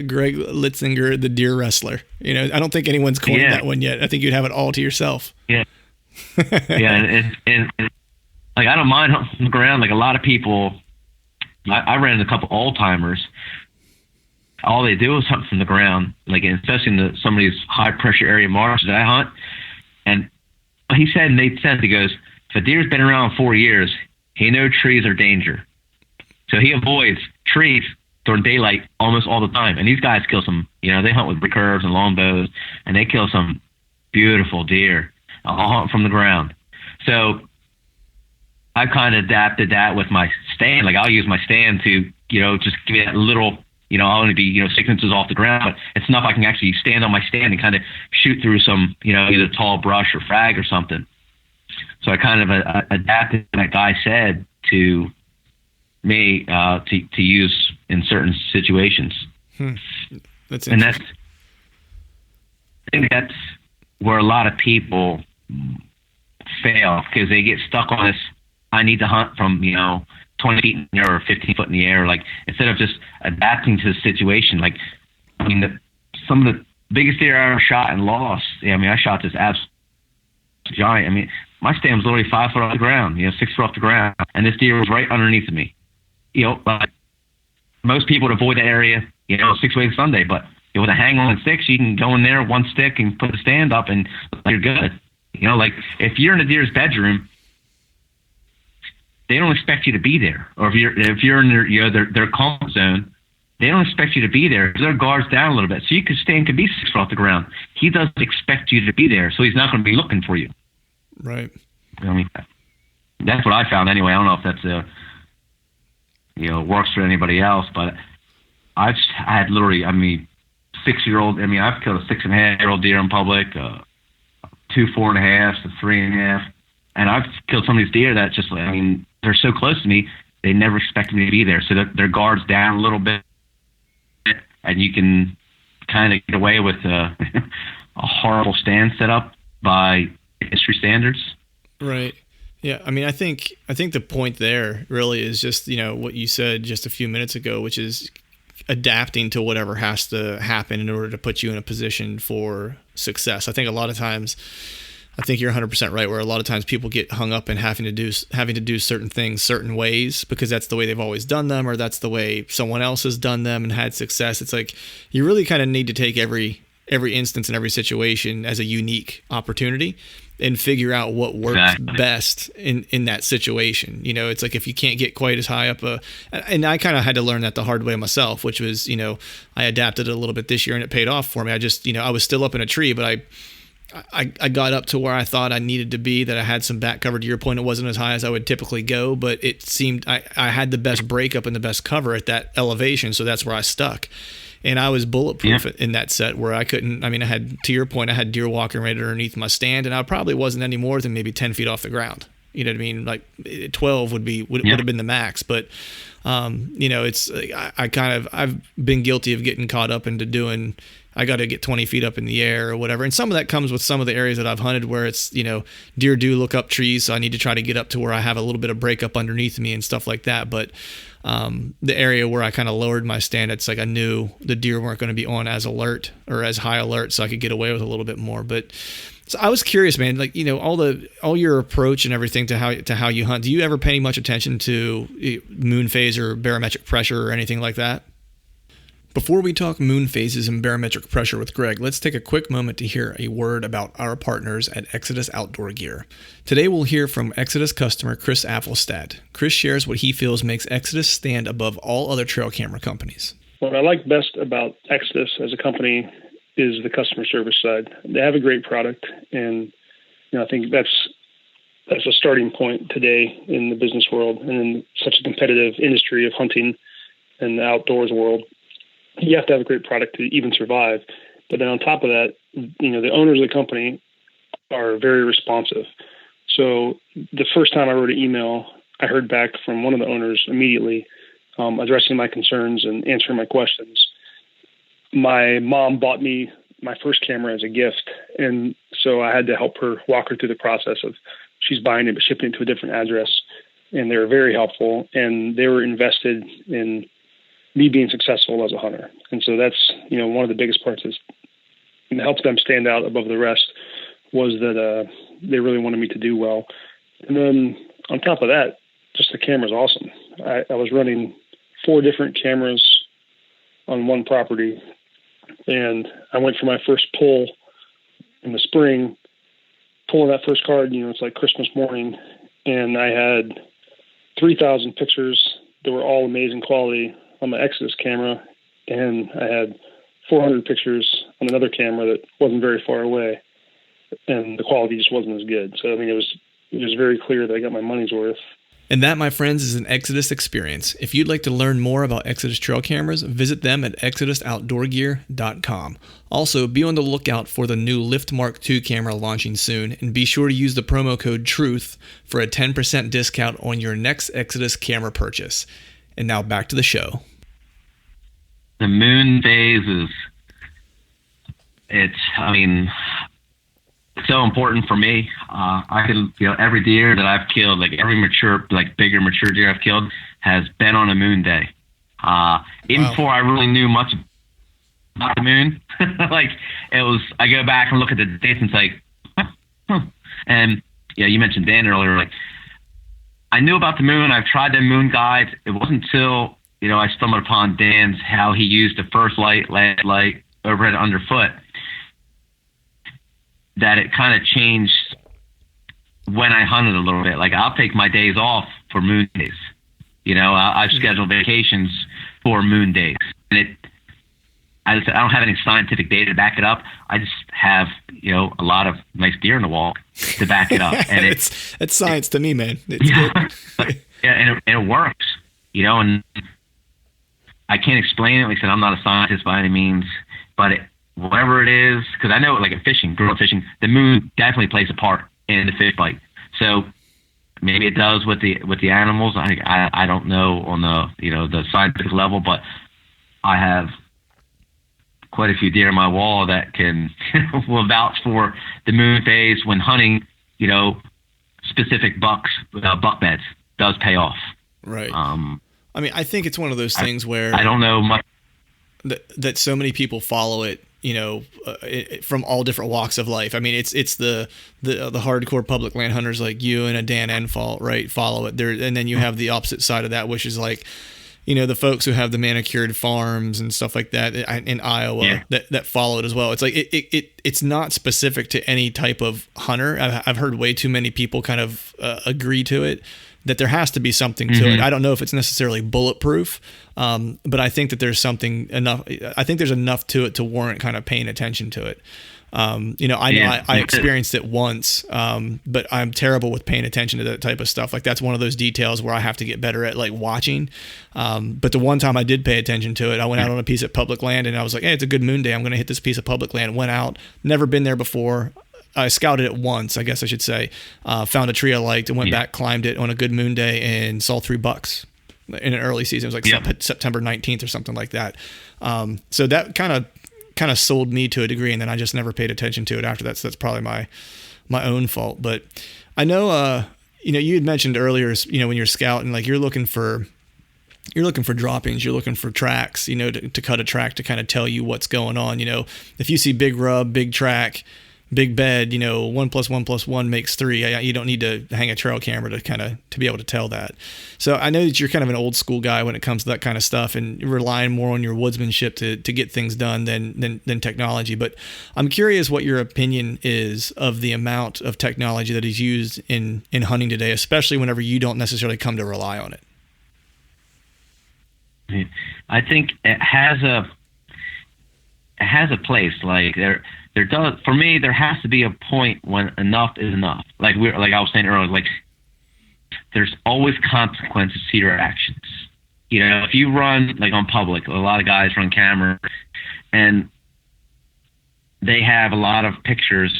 Greg Litzinger, the deer wrestler. I don't think anyone's coined that one yet. I think you'd have it all to yourself. Yeah. Yeah, and like, I don't mind hunting on the ground. Like, a lot of people, I ran into a couple old timers. All they do is hunt from the ground, like, especially in some of these high pressure area marshes that I hunt. And he said, he goes, if a deer's been around 4 years, he knows trees are danger. So he avoids trees during daylight almost all the time. And these guys kill some, they hunt with recurves and longbows, and they kill some beautiful deer. I'll hunt from the ground. So I kind of adapted that with my stand. Like, I'll use my stand to, just give me that little, I'll only be, 6 inches off the ground, but it's enough I can actually stand on my stand and kind of shoot through some, either tall brush or frag or something. So I kind of adapted what that guy said to me to use in certain situations. That's I think that's where a lot of people fail, because they get stuck on this, I need to hunt from, 20 feet in the air or 15 foot in the air. Like, instead of just adapting to the situation, like, some of the biggest deer I ever shot and lost, I shot this absolute giant. My stand was literally 5 foot off the ground, 6 foot off the ground, and this deer was right underneath of me. But most people would avoid that area, 6 ways Sunday, but with a hang on sticks, you can go in there, one stick, and put the stand up, and you're good. Like, if you're in a deer's bedroom, they don't expect you to be there. Or if you're in their comfort zone, they don't expect you to be there. Their guard's down a little bit. So you could stand, could be 6 feet off the ground. He doesn't expect you to be there, so he's not going to be looking for you. Right. I mean, that's what I found anyway. I don't know if that's works for anybody else, but I had literally, 6-year-old. I've killed a 6.5-year-old deer in public, 2 4.5s to 3.5, and I've killed some of these deer that just, they're so close to me, they never expect me to be there. So their guard's down a little bit, and you can kind of get away with a horrible stand setup by industry standards. Right. Yeah. I think the point there really is just, what you said just a few minutes ago, which is adapting to whatever has to happen in order to put you in a position for success. I think a lot of times, I think you're 100% right, where a lot of times people get hung up in having to do certain things certain ways because that's the way they've always done them, or that's the way someone else has done them and had success. It's like you really kind of need to take every instance and every situation as a unique opportunity and figure out what works best in that situation. It's like if you can't get quite as high up and I kind of had to learn that the hard way myself, which was, I adapted it a little bit this year and it paid off for me. I just, I was still up in a tree, but I got up to where I thought I needed to be, that I had some back cover. To your point, it wasn't as high as I would typically go, but it seemed I had the best breakup and the best cover at that elevation, so that's where I stuck. And I was bulletproof in that set where I couldn't, I had, to your point, I had deer walking right underneath my stand, and I probably wasn't any more than maybe 10 feet off the ground. You know what I mean? Like 12 would have been the max, but it's I've been guilty of getting caught up into doing, I got to get 20 feet up in the air or whatever. And some of that comes with some of the areas that I've hunted where it's, deer do look up trees. So I need to try to get up to where I have a little bit of breakup underneath me and stuff like that. But the area where I kind of lowered my stand, it's like I knew the deer weren't going to be on as alert or as high alert, so I could get away with a little bit more. But so I was curious, man, like, all your approach and everything to how you hunt. Do you ever pay much attention to moon phase or barometric pressure or anything like that? Before we talk moon phases and barometric pressure with Greg, let's take a quick moment to hear a word about our partners at Exodus Outdoor Gear. Today we'll hear from Exodus customer Chris Affelstad. Chris shares what he feels makes Exodus stand above all other trail camera companies. What I like best about Exodus as a company is the customer service side. They have a great product, and I think that's a starting point today in the business world and in such a competitive industry of hunting and the outdoors world. You have to have a great product to even survive. But then on top of that, the owners of the company are very responsive. So the first time I wrote an email, I heard back from one of the owners immediately, addressing my concerns and answering my questions. My mom bought me my first camera as a gift, and so I had to help her, walk her through the process of she's buying it but shipping it to a different address. And they were very helpful, and they were invested in me being successful as a hunter. And so that's, one of the biggest parts is and helps them stand out above the rest was that they really wanted me to do well. And then on top of that, just the camera's awesome. I was running 4 different cameras on one property, and I went for my first pull in the spring, pulling that first card, it's like Christmas morning, and I had 3,000 pictures that were all amazing quality on my Exodus camera, and I had 400 pictures on another camera that wasn't very far away, and the quality just wasn't as good. So, it was very clear that I got my money's worth. And that, my friends, is an Exodus experience. If you'd like to learn more about Exodus trail cameras, visit them at exodusoutdoorgear.com. Also, be on the lookout for the new Lift Mark II camera launching soon, and be sure to use the promo code TRUTH for a 10% discount on your next Exodus camera purchase. And now back to the show. The moon phase it's so important for me. I can, every deer that I've killed, like every bigger mature deer I've killed has been on a moon day. Even before I really knew much about the moon, I go back and look at the dates and it's like, and you mentioned Dan earlier, I knew about the moon. I've tried the moon guides. It wasn't until, I stumbled upon Dan's, how he used the first light, last light, overhead, underfoot, that it kind of changed when I hunted a little bit. I'll take my days off for moon days, I've scheduled vacations for moon days, and I don't have any scientific data to back it up. I just have, a lot of nice deer in the wall to back it up. And it's science to me, man. It's good. and it works, and I can't explain it. Like I said, I'm not a scientist by any means, but whatever it is, because I know, like in fishing, girl fishing, the moon definitely plays a part in the fish bite. So maybe it does with the animals. I don't know on the scientific level, but I have quite a few deer in my wall that can will vouch for the moon phase when hunting, specific buck beds does pay off. Right. I mean, I think it's one of those things where I don't know much that so many people follow it, from all different walks of life. I mean, it's the hardcore public land hunters like you and a Dan Enfalt, right? Follow it there, and then you have the opposite side of that, which is like, the folks who have the manicured farms and stuff like that in Iowa that follow it as well. It's like it's not specific to any type of hunter. I've heard way too many people kind of agree to it, that there has to be something to it. I don't know if it's necessarily bulletproof, but I think that there's I think there's enough to it to warrant kind of paying attention to it. I experienced it once, but I'm terrible with paying attention to that type of stuff. Like that's one of those details where I have to get better at like watching. But the one time I did pay attention to it, I went out on a piece of public land and I was like, hey, it's a good moon day. I'm going to hit this piece of public land. Went out, never been there before. I scouted it once, I guess I should say, found a tree I liked and went back, climbed it on a good moon day and saw 3 bucks in an early season. It was like September 19th or something like that. So that kind of sold me to a degree, and then I just never paid attention to it after that. So that's probably my own fault. But I know, you had mentioned earlier, when you're scouting, like you're looking for droppings, you're looking for tracks, to cut a track to kind of tell you what's going on. If you see big rub, big track, big bed, 1 + 1 + 1 makes 3. You don't need to hang a trail camera to be able to tell that. So I know that you're kind of an old school guy when it comes to that kind of stuff and relying more on your woodsmanship to get things done than technology. But I'm curious what your opinion is of the amount of technology that is used in hunting today, especially whenever you don't necessarily come to rely on it. I think it has a place. Like there does, for me, there has to be a point when enough is enough. Like I was saying earlier, like there's always consequences to your actions. If you run like on public, a lot of guys run camera and they have a lot of pictures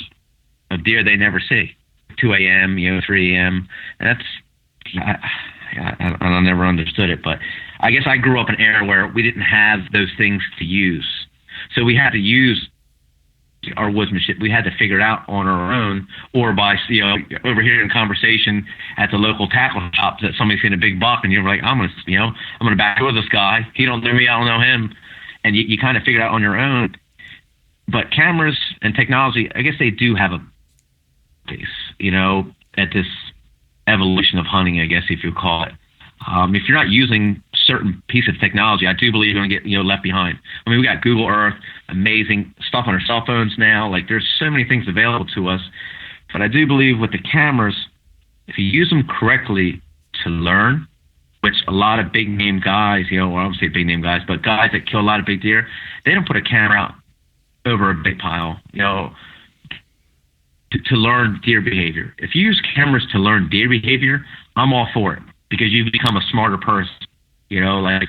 of deer they never see. 2 a.m., 3 a.m. And I never understood it, but I guess I grew up in an era where we didn't have those things to use. So we had to use our woodsmanship. We had to figure it out on our own, or by overhearing a conversation at the local tackle shop that somebody's seen a big buck, and you're like, I'm gonna back with this guy. He don't know me, I don't know him, and you kind of figure it out on your own. But cameras and technology, I guess they do have a place, at this evolution of hunting, I guess if you call it. If you're not using certain piece of technology, I do believe you're going to get left behind. I mean, we got Google Earth, amazing stuff on our cell phones now. Like there's so many things available to us. But I do believe with the cameras, if you use them correctly to learn, which a lot of big name guys, well, I don't say big name guys, but guys that kill a lot of big deer, they don't put a camera out over a big pile, to learn deer behavior. If you use cameras to learn deer behavior, I'm all for it, because you become a smarter person. Like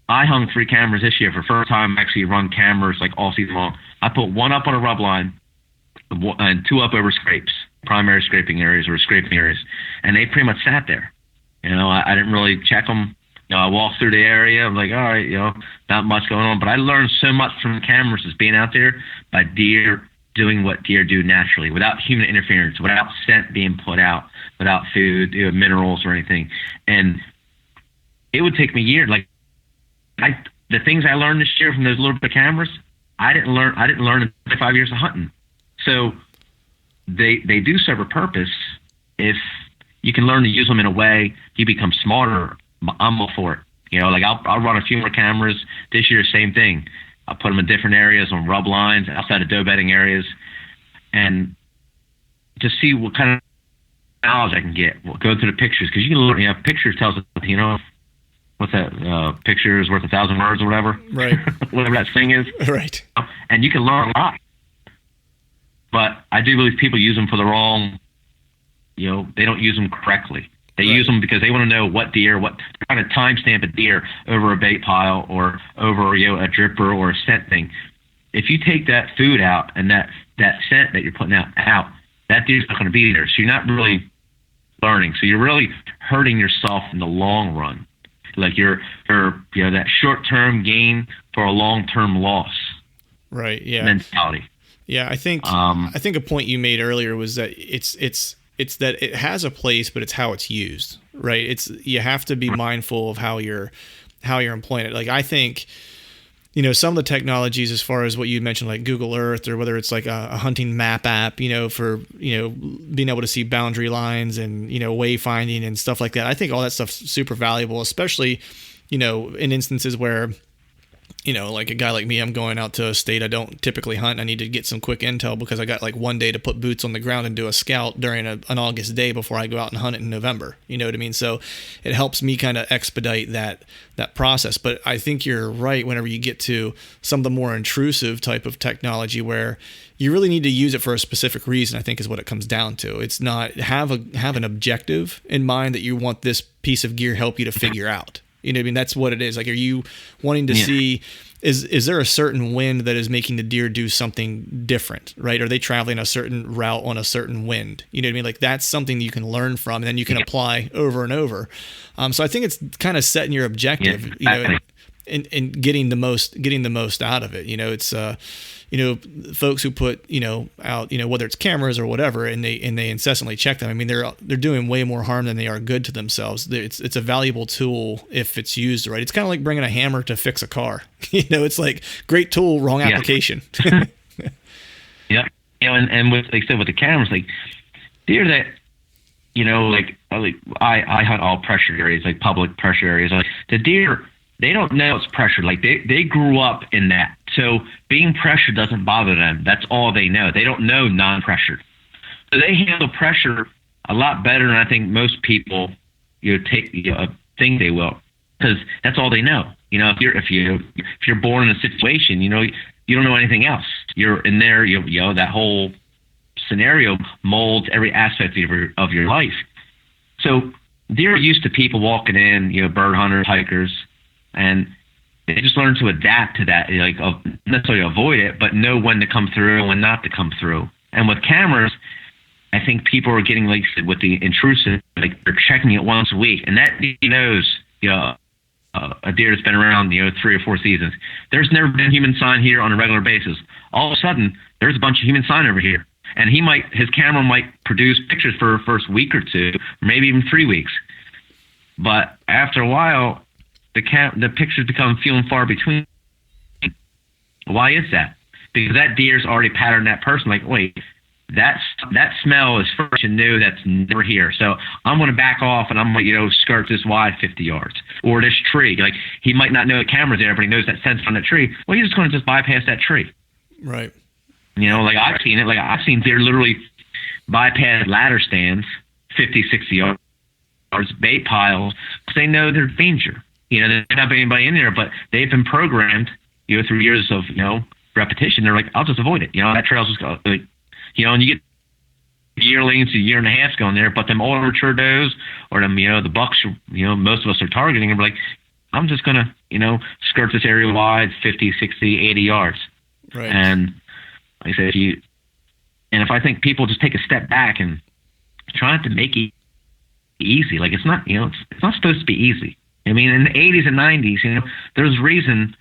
I hung 3 cameras this year for the first time. I actually run cameras like all season long. I put 1 up on a rub line and 2 up over scrapes, primary scraping areas or scraping areas, and they pretty much sat there. I didn't really check them. I walked through the area. I'm like, all right, not much going on. But I learned so much from the cameras as being out there by deer doing what deer do naturally, without human interference, without scent being put out, without food, minerals or anything. And it would take me years. Like the things I learned this year from those little bit of cameras, I didn't learn in 25 years of hunting. So they do serve a purpose. If you can learn to use them in a way, you become smarter. I'm all for it. Like I'll run a few more cameras this year. Same thing. I'll put them in different areas on rub lines, outside of doe bedding areas, and to see what kind knowledge I can get. We'll go through the pictures, because you can learn, pictures tells us, what's that, picture is worth 1,000 words or whatever. Right. Whatever that thing is. Right. And you can learn a lot. But I do believe people use them for the wrong, they don't use them correctly. They use them because they want to know what deer, they're trying to timestamp a deer over a bait pile or over, a dripper or a scent thing. If you take that food out and that scent that you're putting out, that deer's not going to be there. So you're not really learning. So you're really hurting yourself in the long run. Like you're that short-term gain for a long-term loss. Right. Yeah. Mentality. Yeah. I think a point you made earlier was that it's that it has a place, but it's how it's used, right? You have to be mindful of how you're employing it. Like I think, some of the technologies as far as what you mentioned, like Google Earth, or whether it's like a hunting map app, for, being able to see boundary lines and, wayfinding and stuff like that. I think all that stuff's super valuable, especially, in instances where, like a guy like me, I'm going out to a state I don't typically hunt. I need to get some quick intel because I got like one day to put boots on the ground and do a scout during an August day before I go out and hunt it in November. You know what I mean? So it helps me kind of expedite that process. But I think you're right whenever you get to some of the more intrusive type of technology where you really need to use it for a specific reason, I think is what it comes down to. It's not have an objective in mind that you want this piece of gear help you to figure out. You know what I mean? That's what it is. Like, are you wanting to see, is there a certain wind that is making the deer do something different, right? Are they traveling a certain route on a certain wind? You know what I mean? Like, that's something you can learn from and then you can apply over and over. So I think it's kind of setting your objective, and getting the most out of it. It's, folks who put, out, whether it's cameras or whatever, and they incessantly check them. I mean, they're doing way more harm than they are good to themselves. It's a valuable tool if it's used right. It's kind of like bringing a hammer to fix a car. It's like great tool, wrong application. Yeah. And with, like I said, with the cameras, like deer that, I hunt all pressure areas, like public pressure areas. Like the deer, they don't know it's pressure. Like they grew up in that. So being pressured doesn't bother them. That's all they know. They don't know non-pressured. So they handle pressure a lot better than I think most people think they will, because that's all they know. If you're born in a situation, you don't know anything else. You're in there. That whole scenario molds every aspect of your life. So deer are used to people walking in, bird hunters, hikers, and they just learn to adapt to that, like necessarily avoid it, but know when to come through and when not to come through. And with cameras, I think people are getting, like with the intrusive, like they're checking it once a week, and that knows, a deer that's been around, 3 or 4 seasons. There's never been human sign here on a regular basis. All of a sudden, there's a bunch of human sign over here, and his camera might produce pictures for the first week or 2, maybe even 3 weeks. But after a while, the pictures become few and far between. Why is that? Because that deer's already patterned that person. Like, wait, that smell is fresh and new. That's never here. So I'm going to back off and I'm going to skirt this wide 50 yards or this tree. Like, he might not know the camera's there, but he knows that sense on that tree. Well, he's just going to just bypass that tree. Right. Like I've seen it. Like I've seen deer literally bypass ladder stands 50, 60 yards, bait piles, because they know there's danger. There's not anybody in there, but they've been programmed, through years of, repetition. They're like, I'll just avoid it. That trail's just go, like, and you get yearlings, a year and a half going there, but them older mature does or them, the bucks, most of us are targeting, and we're like, I'm just going to, skirt this area wide 50, 60, 80 yards. Right. And like I said, if I think people just take a step back and try not to make it easy, like it's not, it's not supposed to be easy. I mean, in the 80s and 90s, there's a reason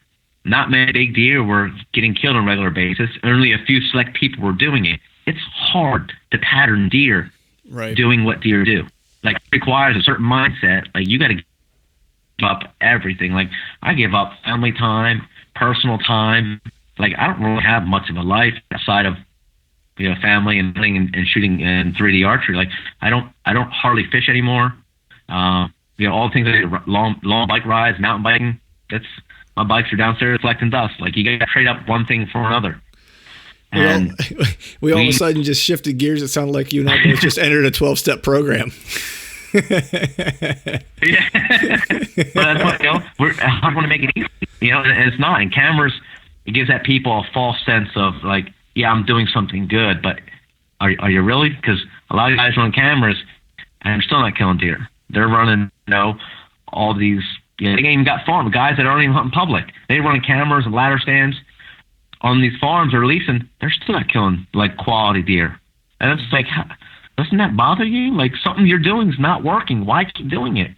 not many big deer were getting killed on a regular basis. Only a few select people were doing it. It's hard to pattern deer doing what deer do. Like, it requires a certain mindset. Like, you got to give up everything. Like, I give up family time, personal time. Like, I don't really have much of a life outside of, family and hunting and shooting and 3D archery. Like, I don't hardly fish anymore. All the things I do, long bike rides, mountain biking, my bikes are downstairs collecting dust. Like, you got to trade up one thing for another. And we all of a sudden just shifted gears. It sounded like you and I both just entered a 12-step program. Yeah. But that's what, I want to make it easy, and it's not. And cameras, it gives that people a false sense of like, yeah, I'm doing something good, but are you really? Because a lot of guys run cameras and they're still not killing deer. They're running, all these, they ain't even got farm guys that aren't even hunting public. They running cameras and ladder stands on these farms they're leasing. They're still not killing like quality deer. And it's like, doesn't that bother you? Like something you're doing is not working. Why keep doing it?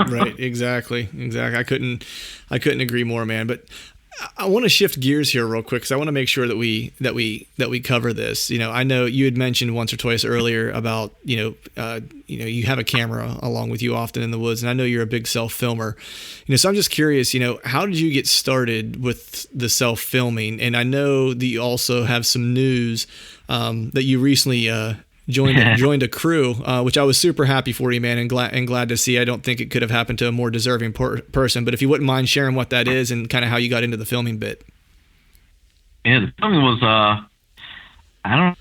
Right. Exactly. I couldn't agree more, man. But I want to shift gears here real quick because I want to make sure that we cover this. I know you had mentioned once or twice earlier about you have a camera along with you often in the woods, and I know you're a big self filmer. So I'm just curious. How did you get started with the self filming? And I know that you also have some news that you recently joined a crew, which I was super happy for you, man, and glad to see. I don't think it could have happened to a more deserving person, but if you wouldn't mind sharing what that is and kind of how you got into the filming bit. Yeah, the filming was I don't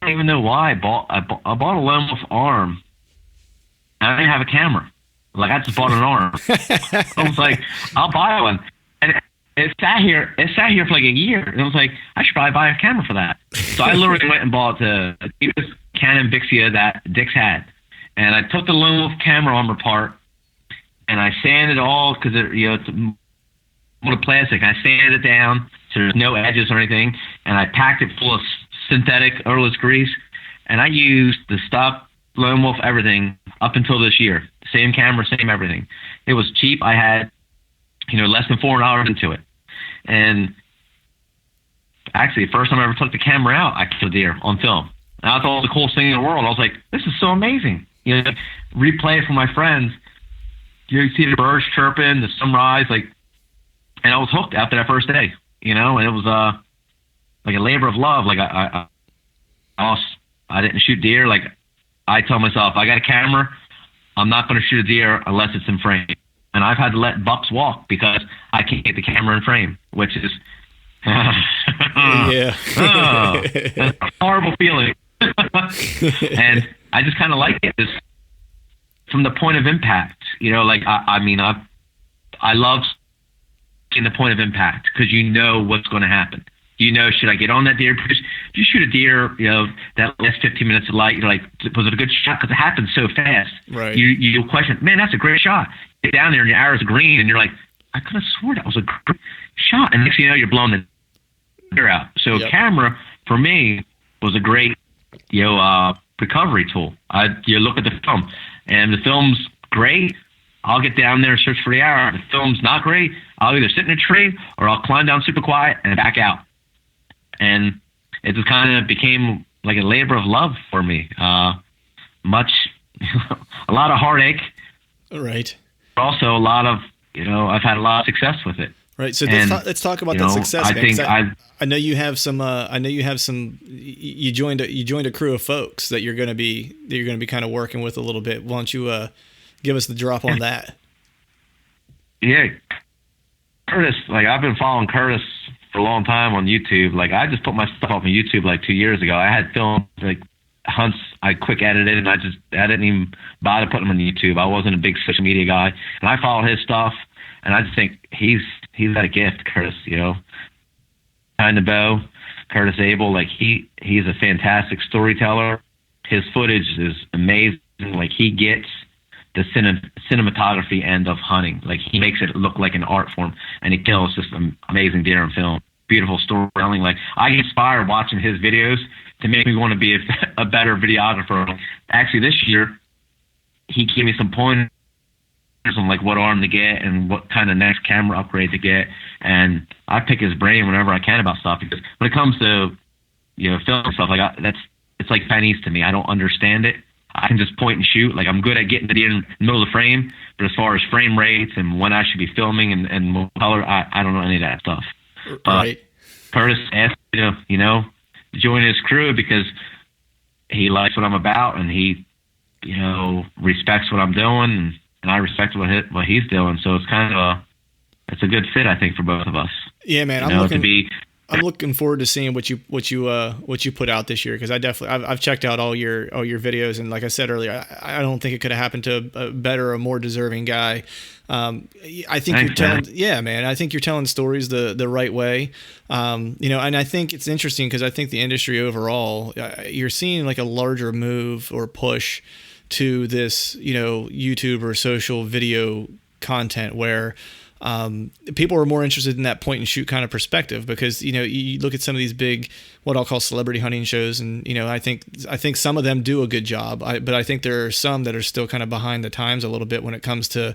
even know why I bought a lone wolf arm. I didn't have a camera. Like I just bought an arm. I was like, I'll buy one. And it sat here for like a year. And I was like, I should probably buy a camera for that. So I literally went and bought the cheapest Canon Vixia that Dick's had. And I took the lone wolf camera arm apart and I sanded it all because it's more plastic. I sanded it down so there's no edges or anything. And I packed it full of synthetic odorless grease. And I used the stock lone wolf everything up until this year. Same camera, same everything. It was cheap. I had less than $400 into it. And actually, the first time I ever took the camera out, I killed a deer on film. And I thought it was the coolest thing in the world. I was like, this is so amazing. Replay it for my friends. You see the birds chirping, the sunrise, and I was hooked after that first day, and it was like a labor of love. Like I didn't shoot deer. Like I tell myself, I got a camera, I'm not going to shoot a deer unless it's in frame. And I've had to let bucks walk because I can't get the camera in frame, which is that's a horrible feeling. And I just kind of like it just from the point of impact. I love seeing the point of impact because what's going to happen. Should I get on that deer? Because if you shoot a deer, that last 15 minutes of light, you're like, was it a good shot? Because it happens so fast. Right. You question, man, that's a great shot. Get down there and your arrow's green, and you're like, I could have swore that was a great shot. And next thing you know, you're blowing the deer out. So camera, for me, was a great, recovery tool. You look at the film, and the film's great. I'll get down there and search for the arrow. If the film's not great, I'll either sit in a tree or I'll climb down super quiet and back out. And it just kind of became like a labor of love for me. A lot of heartache. Right. Also a lot of, I've had a lot of success with it. Right. So let's talk about that success. I know you have some. You joined a crew of folks that you're going to be kind of working with a little bit. Why don't you give us the drop on that? Yeah, Curtis. Like I've been following Curtis for a long time on YouTube. Like I just put my stuff up on YouTube like 2 years ago. I had filmed like hunts. I quick edited and I didn't even bother putting them on YouTube. I wasn't a big social media guy, and I followed his stuff. And I just think he's got a gift, Curtis. Behind the bow, Curtis Abel. Like he's a fantastic storyteller. His footage is amazing. Like he gets the cinematography end of hunting. Like he makes it look like an art form, and he kills just amazing deer on film. Beautiful storytelling. Like I get inspired watching his videos to make me want to be a better videographer. Actually, this year he gave me some pointers on like what arm to get and what kind of next camera upgrade to get, and I pick his brain whenever I can about stuff, because when it comes to film stuff, like it's like pennies to me. I don't understand it. I can just point and shoot. Like I'm good at getting the deer in the middle of the frame, but as far as frame rates and when I should be filming and color, I don't know any of that stuff. Right. Curtis asked me to join his crew because he likes what I'm about and he respects what I'm doing. And I respect what he's doing, so it's kind of it's a good fit, I think, for both of us. Yeah, man. looking forward to seeing what you put out this year, because I've checked out all your videos, and like I said earlier, I don't think it could have happened to a better or more deserving guy. I think Thanks, man. I think you're telling stories the right way. And I think it's interesting because I think the industry overall, you're seeing like a larger move or push to this, YouTube or social video content where people are more interested in that point and shoot kind of perspective, because you look at some of these big, what I'll call celebrity hunting shows, and I think some of them do a good job, but I think there are some that are still kind of behind the times a little bit when it comes to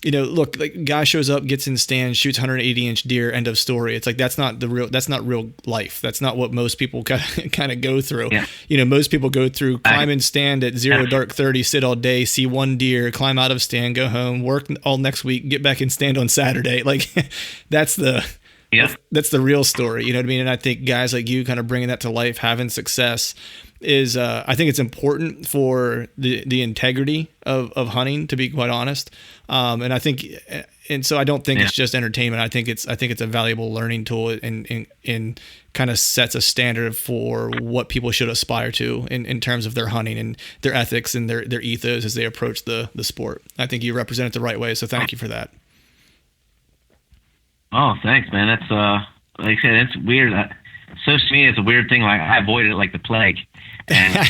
look, like, guy shows up, gets in stand, shoots 180-inch deer, end of story. It's like that's not real life. That's not what most people kind of go through. Yeah. Most people go through climb in stand at 0 dark 30, sit all day, see one deer, climb out of stand, go home, work all next week, get back in stand on Saturday. Like that's the real story. You know what I mean? And I think guys like you kind of bringing that to life, having success, is I think it's important for the integrity of hunting, to be quite honest. And so I don't think it's just entertainment. I think it's a valuable learning tool, and kind of sets a standard for what people should aspire to in terms of their hunting and their ethics and their ethos as they approach the sport. I think you represent it the right way. So thank you for that. Oh, thanks, man. That's like I said, it's weird. Social media is a weird thing. Like, I avoid it like the plague. Because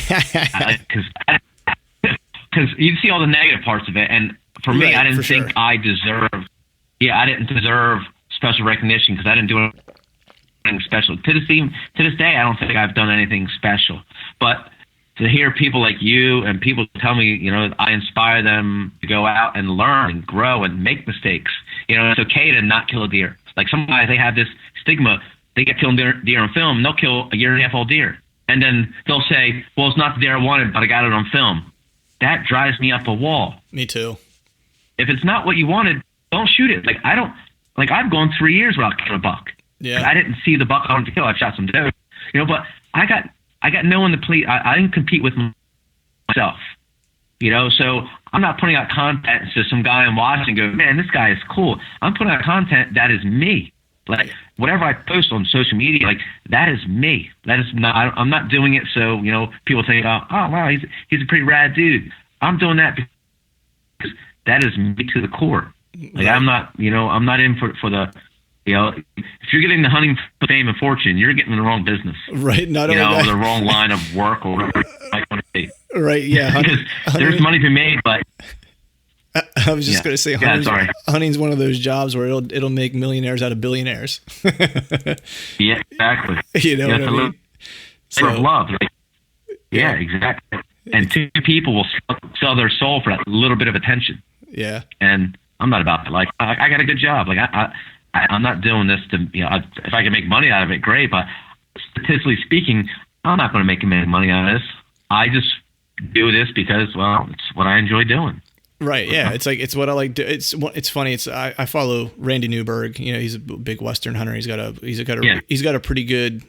you see all the negative parts of it, and for me, I didn't think I didn't deserve special recognition because I didn't do anything special. To this day, I don't think I've done anything special. But to hear people like you and people tell me, I inspire them to go out and learn and grow and make mistakes. It's okay to not kill a deer. Like, some guys, they have this stigma. They get killing deer on film, and they'll kill a 1.5-year-old deer. And then they'll say, well, it's not the deer I wanted, but I got it on film. That drives me up a wall. Me too. If it's not what you wanted, don't shoot it. Like, I've gone 3 years without killing a buck. Yeah. I didn't see the buck I wanted to kill. I've shot some doe, but I got no one to please. I didn't compete with myself, so I'm not putting out content so some guy I'm watching go, man, this guy is cool. I'm putting out content that is me. Like, whatever I post on social media, like, that is me. That is not. I'm not doing it so people think, oh wow, he's a pretty rad dude. I'm doing that because that is me to the core. Like, I'm not I'm not in for the if you're getting the hunting fame and fortune, you're getting in the wrong business. Right. Not only that, the wrong line of work or whatever you might want to be. Right. Yeah. Because there's money to be made, but. I was just going to say, hunting's one of those jobs where it'll make millionaires out of billionaires. Yeah, exactly. What I mean? For love. Like, yeah, exactly. And two people will sell their soul for that little bit of attention. Yeah. And I'm not about that. Like, I got a good job. Like, I'm not doing this to, if I can make money out of it, great. But statistically speaking, I'm not going to make money out of this. I just do this because, well, it's what I enjoy doing. Right. Yeah. It's what I like. It's funny. I follow Randy Newberg. He's a big Western hunter. He's got a pretty good,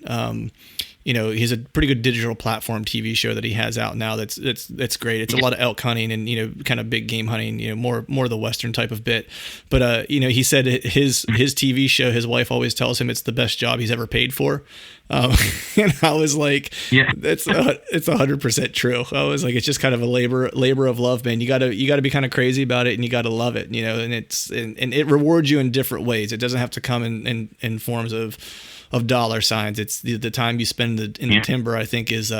he's a pretty good digital platform TV show that he has out now. That's great. It's a lot of elk hunting and, kind of big game hunting, more the Western type of bit. But, he said his TV show, his wife always tells him it's the best job he's ever paid for. And I was like, yeah, it's 100% true. I was like, it's just kind of a labor of love, man. You gotta be kind of crazy about it, and you gotta love it, and and it rewards you in different ways. It doesn't have to come in forms of dollar signs. It's the time you spend in the timber, I think, is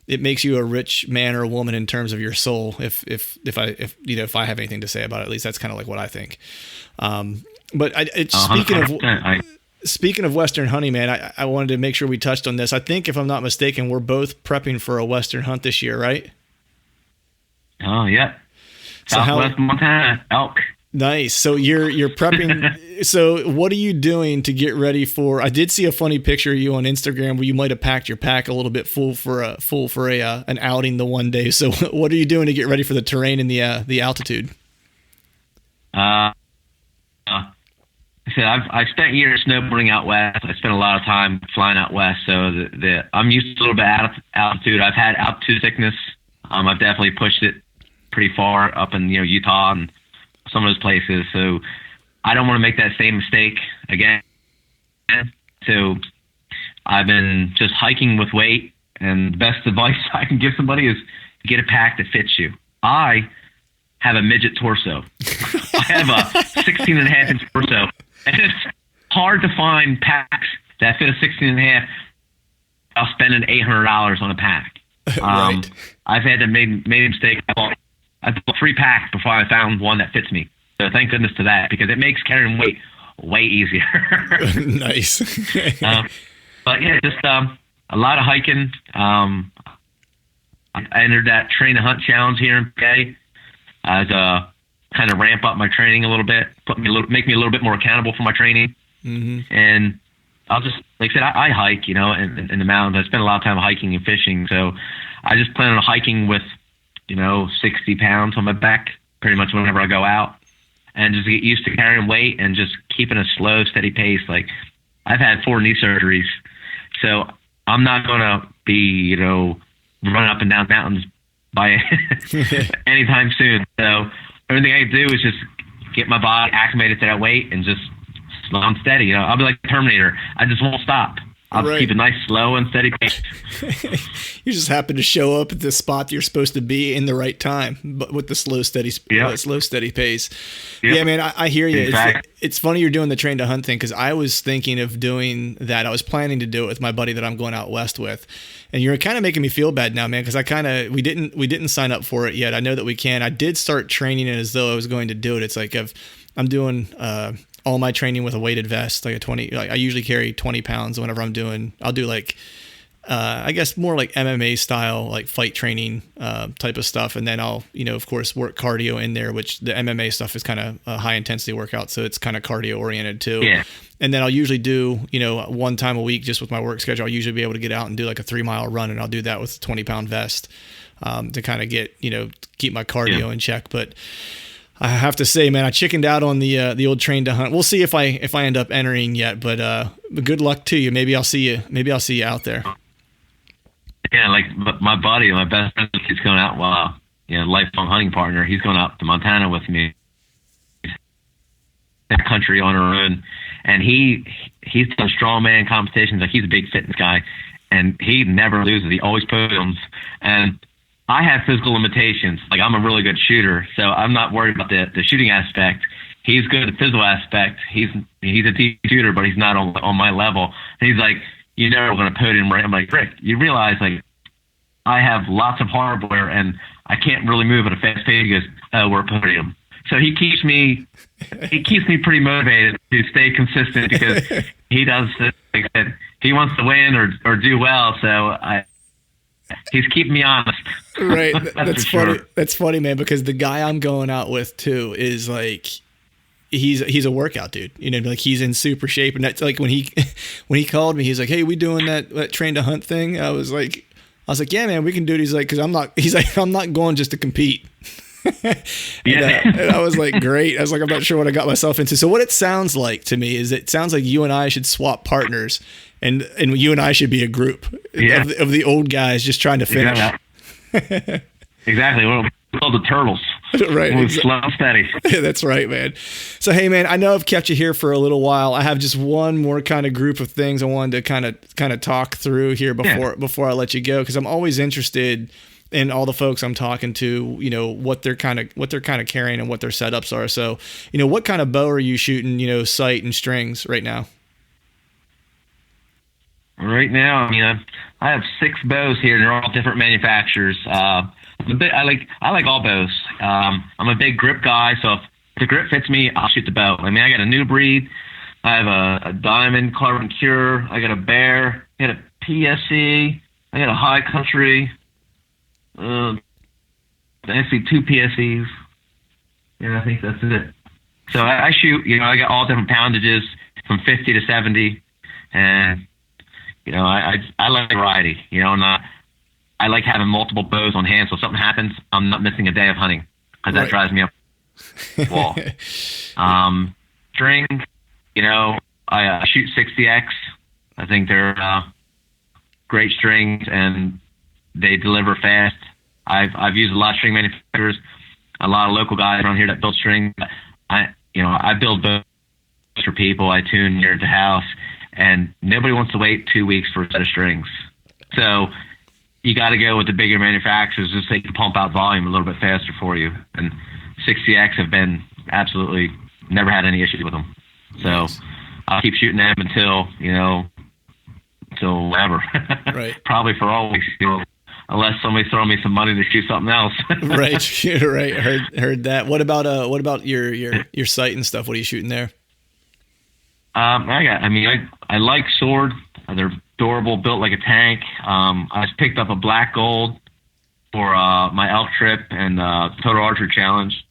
it makes you a rich man or a woman in terms of your soul. If I have anything to say about it, at least that's kind of like what I think. But speaking of Western hunting, man, I wanted to make sure we touched on this. I think, if I'm not mistaken, we're both prepping for a Western hunt this year, right? Oh, yeah. Southwest Montana, elk. Nice. So you're prepping. So what are you doing to get ready for? I did see a funny picture of you on Instagram where you might have packed your pack a little bit full for an outing the one day. So what are you doing to get ready for the terrain and the altitude? I said I've spent years snowboarding out west. I spent a lot of time flying out west, so I'm used to a little bit of altitude. I've had altitude sickness. I've definitely pushed it pretty far up in Utah and some of those places. So I don't want to make that same mistake again. So I've been just hiking with weight, and the best advice I can give somebody is get a pack that fits you. I have a midget torso. I have a 16 and a half inch torso, and it's hard to find packs that fit a 16 and a half. I'll spend $800 on a pack. Right. I've had to make a mistake. I bought 3 packs before I found one that fits me. So thank goodness to that, because it makes carrying weight way easier. Nice. But yeah, just a lot of hiking. I entered that Train to Hunt challenge here in PA as a kind of ramp up my training a little bit, make me a little bit more accountable for my training. Mm-hmm. And I'll just, like I said, I hike, in the mountains. I spend a lot of time hiking and fishing. So I just plan on hiking with, 60 pounds on my back pretty much whenever I go out, and just get used to carrying weight and just keeping a slow, steady pace. Like, I've had 4 knee surgeries, so I'm not going to be, running up and down mountains by anytime soon. So everything I do is just get my body acclimated to that weight and just slow and steady. I'll be like the Terminator. I just won't stop. I'll Right. keep a nice, slow and steady pace. You just happen to show up at the spot you're supposed to be in the right time, but with the slow, steady pace. Yep. Yeah, man, I hear you. Exactly. It's funny you're doing the Train to Hunt thing, because I was thinking of doing that. I was planning to do it with my buddy that I'm going out west with, and you're kind of making me feel bad now, man, because we didn't sign up for it yet. I know that we can. I did start training it as though I was going to do it. It's like I'm doing all my training with a weighted vest, like a 20. Like I usually carry 20 pounds whenever I'll do like I guess more like MMA style, like fight training type of stuff, and then I'll of course work cardio in there, which the MMA stuff is kind of a high intensity workout, so it's kind of cardio oriented too. Yeah. And then I'll usually do one time a week, just with my work schedule. I'll usually be able to get out and do like a 3-mile run, and I'll do that with a 20-pound vest to kind of get keep my cardio in check. But I have to say, man, I chickened out on the old Train to Hunt. We'll see if I end up entering yet, but good luck to you. Maybe I'll see you out there. Yeah, like my buddy, my best friend, he's going out. Wow, lifelong hunting partner. He's going out to Montana with me. That country on our own, and he's done strongman competitions. Like, he's a big fitness guy, and he never loses. He always podiums. And I have physical limitations. Like, I'm a really good shooter, so I'm not worried about the shooting aspect. He's good at the physical aspect. He's a deep shooter, but he's not on my level. And he's like, "You're never going to podium, right?" I'm like, "Rick, you realize, like, I have lots of hardware and I can't really move at a fast pace." He goes, "Oh, we're a podium." So he keeps me pretty motivated to stay consistent, because he does, like I said, he wants to win or do well. So he's keeping me honest. Right. That's funny. Sure. That's funny, man, because the guy I'm going out with too is like, he's a workout dude, like he's in super shape. And that's like when he called me, he's like, "Hey, we doing that Train to Hunt thing?" I was like, "Yeah, man, we can do it." He's like, "I'm not going just to compete." And I was like, great. I was like, I'm not sure what I got myself into. So what it sounds like to me is, it sounds like you and I should swap partners, and you and I should be a group of the old guys just trying to finish. Exactly. We're called the Turtles. Right. We're slow and steady. That's right, man. So, hey, man, I know I've kept you here for a little while. I have just one more kind of group of things I wanted to kind of talk through here before I let you go, because I'm always interested in all the folks I'm talking to, what they're kind of carrying and what their setups are. So, what kind of bow are you shooting, sight and strings right now? Right now, I have 6 bows here, and they're all different manufacturers. I like all bows. I'm a big grip guy, so if the grip fits me, I'll shoot the bow. I got a new breed. I have a Diamond Carbon Cure. I got a Bear. I got a PSE. I got a High Country. Actually 2 PSEs. Yeah, I think that's it. So I shoot, I got all different poundages from 50 to 70, and I like variety. I like having multiple bows on hand, so if something happens, I'm not missing a day of hunting, because that drives me up the wall. String, I shoot 60X. I think they're great strings, and they deliver fast. I've used a lot of string manufacturers, a lot of local guys around here that build string. I build bows for people. I tune here at the house. and nobody wants to wait 2 weeks for a set of strings. So you got to go with the bigger manufacturers just so they can pump out volume a little bit faster for you. And 60X have been absolutely never had any issues with them. So I'll keep shooting them until whatever. Right. Probably for always, unless somebody's throwing me some money to shoot something else. Right. Right. Heard that. What about your sight and stuff? What are you shooting there? I like sword. They're durable, built like a tank. I just picked up a black gold for my elk trip and Total Archery Challenge.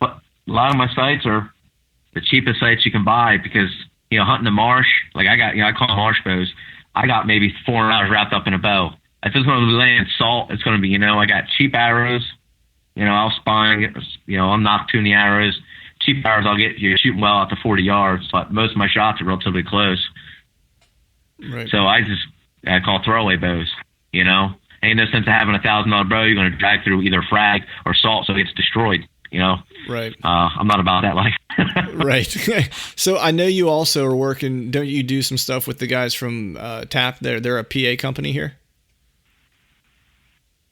But a lot of my sights are the cheapest sights you can buy because, hunting the marsh, like I call them marsh bows. I got maybe 4 hours wrapped up in a bow. If it's going to be laying salt, it's going to be, I got cheap arrows. I'll spine, I'll knock tuning the arrows. Cheap arrows, you're shooting well out to 40 yards, but most of my shots are relatively close. Right. So I call throwaway bows, Ain't no sense of having a $1,000 bow you're going to drag through either frag or salt so it gets destroyed, Right. I'm not about that life. Right. So I know you also are working, don't you do some stuff with the guys from TAP? They're a PA company here?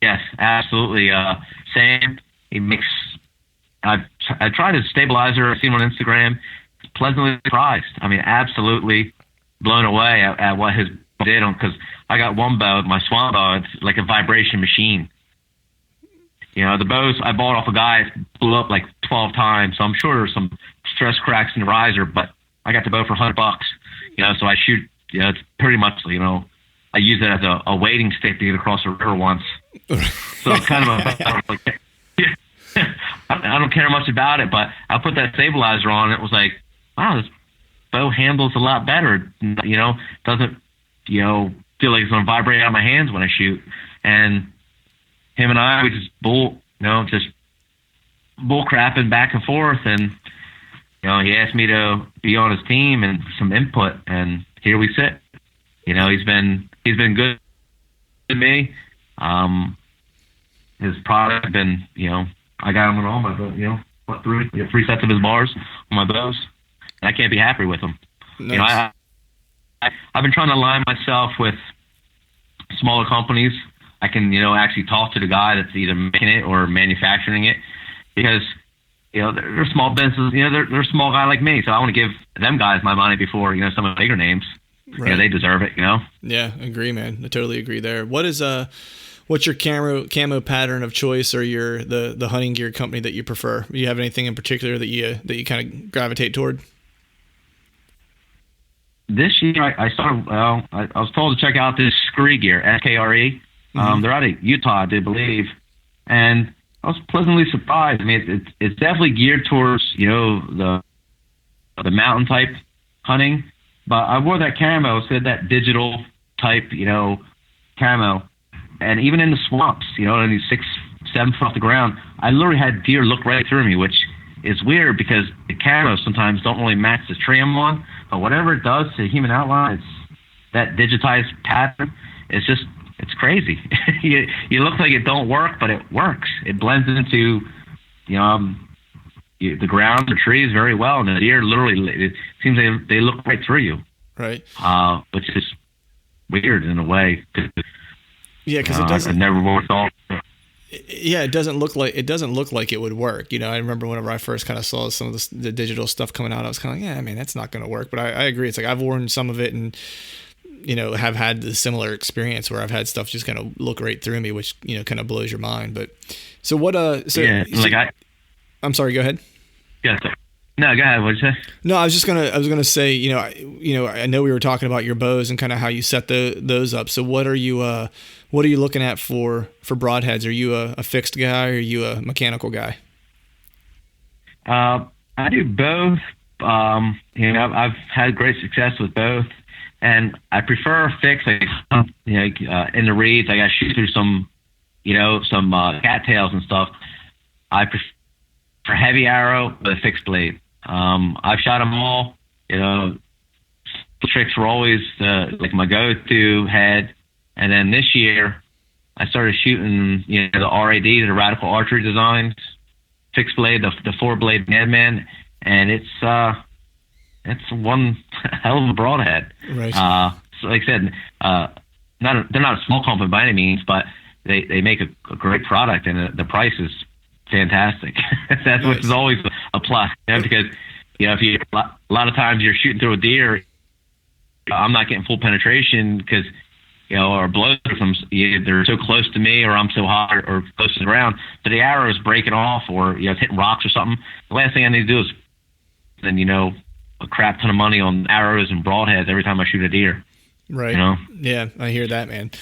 Yes, absolutely. Sam, he makes... I tried his stabilizer. I've seen him on Instagram. Pleasantly surprised. I mean, absolutely blown away at what his did on, because I got one bow, my swan bow. It's like a vibration machine. The bows I bought off a guy blew up like 12 times. So I'm sure there's some stress cracks in the riser, but I got the bow for $100. So I shoot. It's pretty much. I use it as a wading stick to get across the river once. So it's kind of I don't care much about it, but I put that stabilizer on. It was like, wow, this bow handles a lot better. Doesn't feel like it's gonna vibrate out of my hands when I shoot. And him and I, we just bull crapping back and forth. And he asked me to be on his team and some input. And here we sit. He's been good to me. His product has been, I got him on all my bows, 3 sets of his bars on my bows. And I can't be happy with them. Nice. I've been trying to align myself with smaller companies. I can, actually talk to the guy that's either making it or manufacturing it, because, they're small businesses. They're a small guy like me, so I want to give them guys my money before, some of the bigger names. Right. They deserve it. Yeah, agree, man. I totally agree there. What's your camo pattern of choice, or the hunting gear company that you prefer? Do you have anything in particular that you kind of gravitate toward? This year I started. Well, I was told to check out this Scree gear, SKRE. They're out of Utah, I do believe, and I was pleasantly surprised. I mean, it's definitely geared towards the mountain type hunting, but I wore that camo, so that digital type camo. And even in the swamps, in these 6-7 foot off the ground, I literally had deer look right through me, which is weird because the cameras sometimes don't really match the tree I'm on. But whatever it does to the human outline, it's that digitized pattern. It's crazy. You look like it don't work, but it works. It blends into, the ground, the trees very well, and the deer literally, it seems they look right through you. Right. Which is weird in a way. Yeah, because it doesn't. I've never worked all. Yeah, it doesn't look like it would work. I remember whenever I first kind of saw some of the digital stuff coming out, I was kind of like, yeah, man, that's not going to work. But I agree. It's like I've worn some of it and have had the similar experience where I've had stuff just kind of look right through me, which kind of blows your mind. But so what? I'm sorry. Go ahead. Yeah. No, go ahead. What'd you say? No, I was gonna say, I know we were talking about your bows and kind of how you set those up. So what are you looking at for broadheads? Are you a fixed guy or are you a mechanical guy? I do both. I've had great success with both, and I prefer fixed. In the reeds, I got to shoot through some cattails and stuff. I prefer heavy arrow with a fixed blade. I've shot them all. Tricks were always like my go-to head. And then this year, I started shooting the RAD, the Radical Archery Designs, fixed blade, the 4-blade Madman, and it's one hell of a broadhead. Right. So like I said, they're not a small company by any means, but they make a great product, and the price is fantastic. That's Nice. Which is always a plus, because if you a lot of times you're shooting through a deer, I'm not getting full penetration because or blows from they're so close to me, or I'm so hot or close to the ground, so the arrow is breaking off, or it's hitting rocks or something. The last thing I need to do is then a crap ton of money on arrows and broadheads every time I shoot a deer. Right. Yeah, I hear that, man.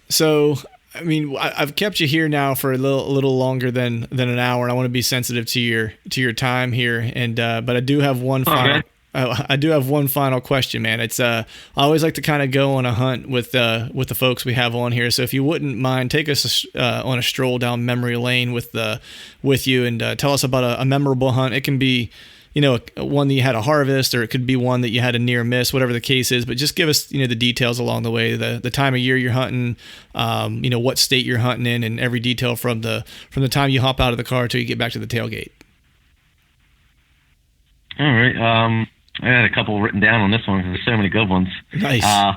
So I mean, I've kept you here now for a little longer than an hour, and I want to be sensitive to your time here. And but I do have one final. I do have one final question, man. It's I always like to kind of go on a hunt with the folks we have on here. So if you wouldn't mind, take us on a stroll down memory lane with you, and tell us about a memorable hunt. It can be one that you had a harvest, or it could be one that you had a near miss, whatever the case is. But just give us the details along the way, the time of year you're hunting, what state you're hunting in, and every detail from the time you hop out of the car till you get back to the tailgate. All right. I had a couple written down on this one because there's so many good ones. Nice. I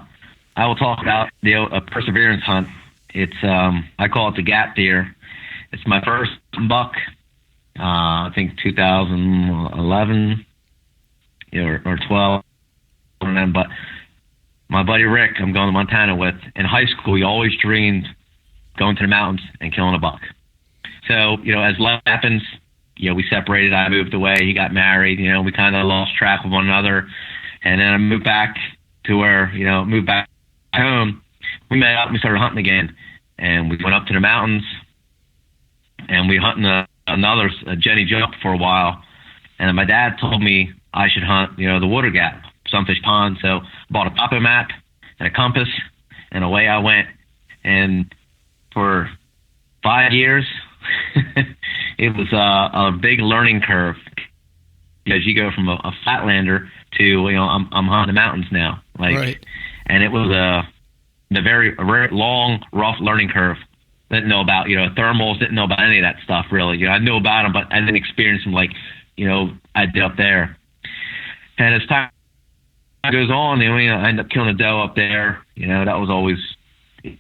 will talk about a perseverance hunt. It's I call it the gap deer. It's my first buck. I think 2011 or 12. But my buddy Rick, I'm going to Montana with. In high school, we always dreamed going to the mountains and killing a buck. So as life happens, we separated. I moved away. He got married. We kind of lost track of one another. And then I moved back to where, moved back home. We met up and we started hunting again. And we went up to the mountains, and we hunting another Jenny Jump for a while. And then my dad told me I should hunt, the water gap, Sunfish Pond. So I bought a topo map and a compass, and away I went. And for 5 years, it was a big learning curve, as you go from a flatlander to I'm hunting the mountains now, right. And it was a very long, rough learning curve. Didn't know about thermals, didn't know about any of that stuff really. I knew about them, but I didn't experience them like I did up there. And as time goes on, I ended up killing a doe up there. That was always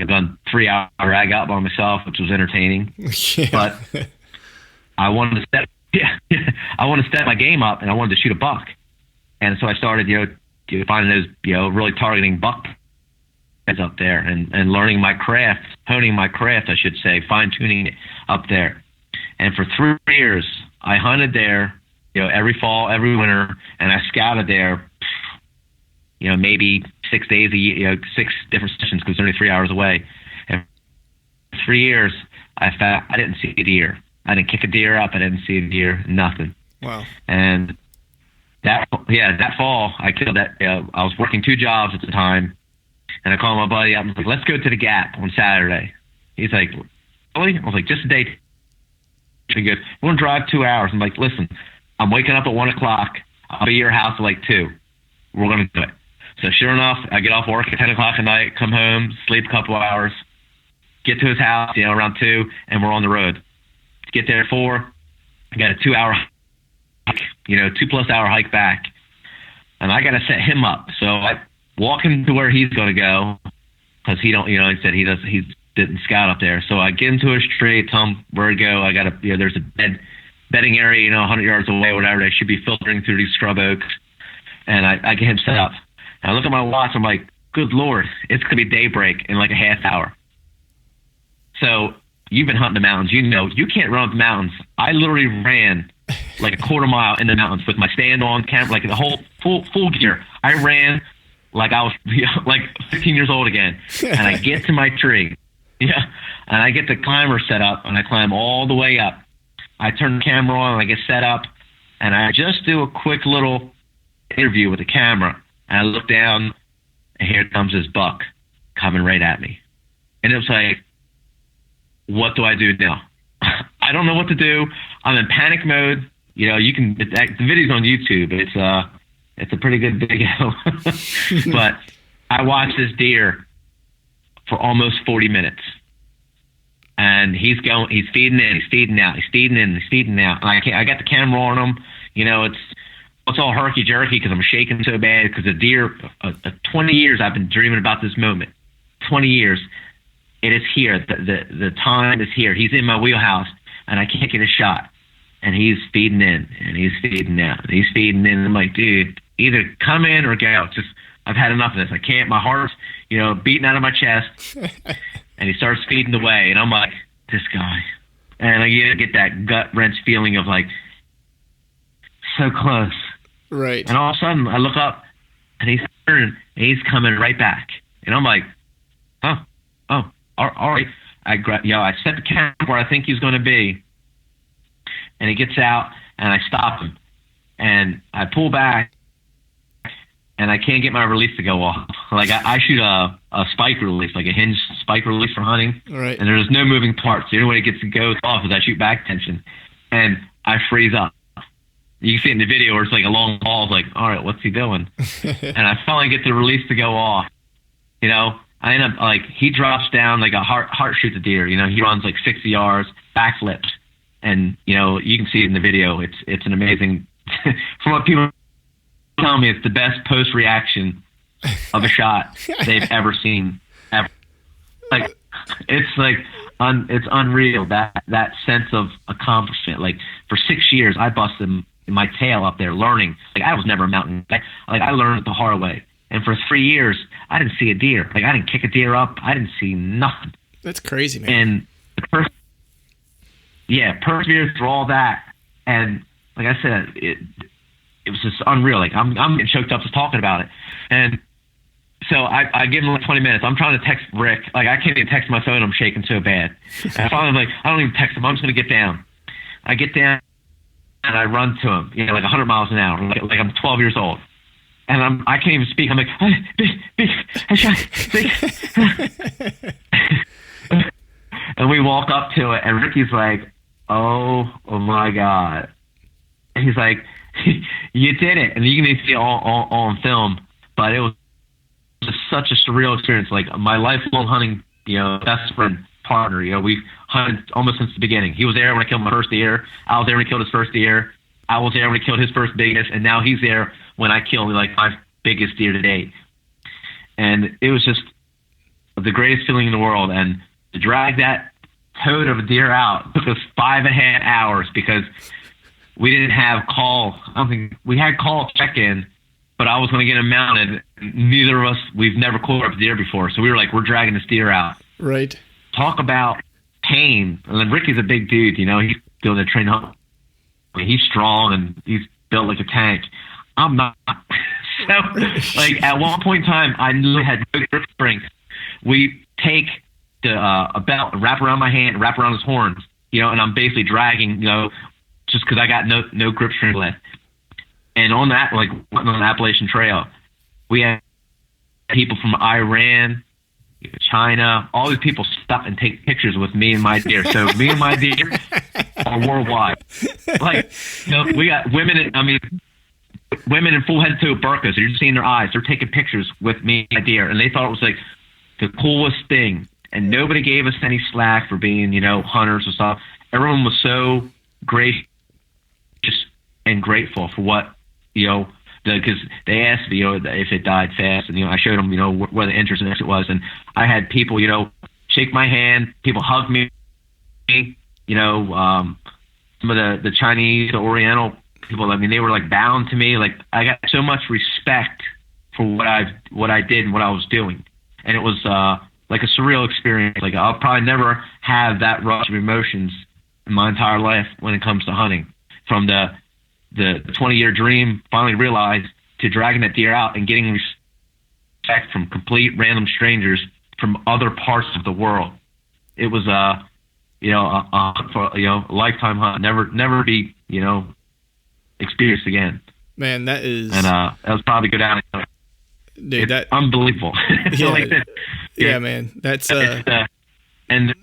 done 3 hour drag out by myself, which was entertaining. Yeah. But I wanted to step my game up, and I wanted to shoot a buck. And so I started, finding those, really targeting buck up there, and learning my craft, honing my craft, I should say, fine tuning it up there. And for 3 years, I hunted there, every fall, every winter, and I scouted there, maybe 6 days a year, 6 different sessions, because it's only 3 hours away. And for 3 years, I didn't see a deer. I didn't kick a deer up. I didn't see a deer. Nothing. Wow. And that fall, I killed that. I was working 2 jobs at the time, and I called my buddy up and was like, "Let's go to the Gap on Saturday." He's like, "Really?" I was like, "Just a day." He goes, "We're gonna drive 2 hours." I'm like, "Listen, I'm waking up at 1 o'clock. I'll be at your house at like 2. We're gonna do it." So sure enough, I get off work at 10 o'clock at night, come home, sleep a couple hours, get to his house, around 2, and we're on the road. Get there at 4, I got a 2 hour hike, 2+ hour hike back. And I got to set him up. So I walk him to where he's going to go, because he said he didn't scout up there. So I get into a tree, tell him where to go. I got to, there's a bedding area, 100 yards away, whatever. They should be filtering through these scrub oaks. And I get him set up. And I look at my watch, I'm like, good Lord, it's going to be daybreak in like a half hour. So you've been hunting the mountains. You can't run up the mountains. I literally ran like a quarter mile in the mountains with my stand on camera, like the whole full gear. I ran like I was like 15 years old again. And I get to my tree. Yeah. And I get the climber set up, and I climb all the way up. I turn the camera on, and I get set up, and I just do a quick little interview with the camera. And I look down, and here comes this buck coming right at me. And it was like, what do I do now? I don't know what to do. I'm in panic mode. You can, the video's on YouTube. It's a pretty good video. But I watched this deer for almost 40 minutes. And he's feeding in, he's feeding out, he's feeding in, he's feeding out. And I got the camera on him. It's it's all herky jerky because I'm shaking so bad because the deer, 20 years I've been dreaming about this moment. 20 years. It is here. The time is here. He's in my wheelhouse and I can't get a shot. And he's feeding in and he's feeding out and he's feeding in. I'm like, dude, either come in or get out. Just, I've had enough of this. I can't. My heart's, beating out of my chest. And he starts feeding away. And I'm like, this guy. And I get that gut wrench feeling of like, so close. Right. And all of a sudden I look up and he's turning and he's coming right back. And I'm like, all right. I set the camp where I think he's going to be. And he gets out, and I stop him. And I pull back, and I can't get my release to go off. Like, I shoot a spike release, like a hinge spike release for hunting. Right. And there's no moving parts. The only way it gets to go off is I shoot back tension. And I freeze up. You can see it in the video where it's like a long pause, like, all right, what's he doing? And I finally get the release to go off. I end up, like, he drops down like a heart shoots a deer. He runs like 60 yards, backflips. And, you can see it in the video. It's an amazing, from what people tell me, it's the best post-reaction of a shot they've ever seen, ever. Like, it's unreal, that sense of accomplishment. Like, for 6 years, I busted my tail up there learning. Like, I was never a mountain guy. Like, I learned it the hard way. And for 3 years, I didn't see a deer. Like, I didn't kick a deer up. I didn't see nothing. That's crazy, man. And persevered through all that, and like I said, it was just unreal. Like I'm getting choked up just talking about it. And so I give him like 20 minutes. I'm trying to text Rick. Like I can't even text my phone. I'm shaking so bad. And I finally like I don't even text him. I'm just gonna get down. I get down and I run to him. Like 100 miles an hour. Like I'm 12 years old. And I can't even speak. I'm like, and we walk up to it, and Ricky's like, oh my God. And he's like, you did it. And you can see it all on film, but it was just such a surreal experience. Like my lifelong hunting, best friend, partner, we've hunted almost since the beginning. He was there when I killed my first deer. I was there when he killed his first deer. I was there when he killed his first biggest, and now he's there when I killed like my biggest deer to date. And it was just the greatest feeling in the world. And to drag that toad of a deer out took us 5.5 hours because we didn't have call. I don't think we had call check-in, but I was going to get him mounted. Neither of us, we've never caught a deer before. So we were like, we're dragging this deer out. Right. Talk about pain. And then Ricky's a big dude, he's doing a train hunt. I mean, he's strong and he's built like a tank. I'm not. So, like, at one point in time, I literally had no grip strength. We take a belt, wrap around my hand, wrap around his horns, and I'm basically dragging, just because I got no grip strength left. And on that, like, on the Appalachian Trail, we had people from Iran, China, all these people stop and take pictures with me and my deer. So me and my deer are worldwide. Like, we got women in full head-to-toe burqas. You're just seeing their eyes. They're taking pictures with me and my deer, and they thought it was like the coolest thing. And nobody gave us any slack for being, hunters and stuff. Everyone was so gracious and grateful for what, because they asked me, if it died fast, and I showed them, where the entrance and exit was, and I had people, shake my hand, people hug me, some of the Chinese, the Oriental people. I mean, they were like bound to me. Like I got so much respect for what I did and what I was doing, and it was like a surreal experience. Like I'll probably never have that rush of emotions in my entire life when it comes to hunting. From the 20-year dream finally realized to dragging that deer out and getting respect from complete random strangers from other parts of the world. It was a lifetime hunt, never be experienced again. Man, that is, and that was probably go down. Dude, it's unbelievable. Yeah, like that. Yeah, man, that's and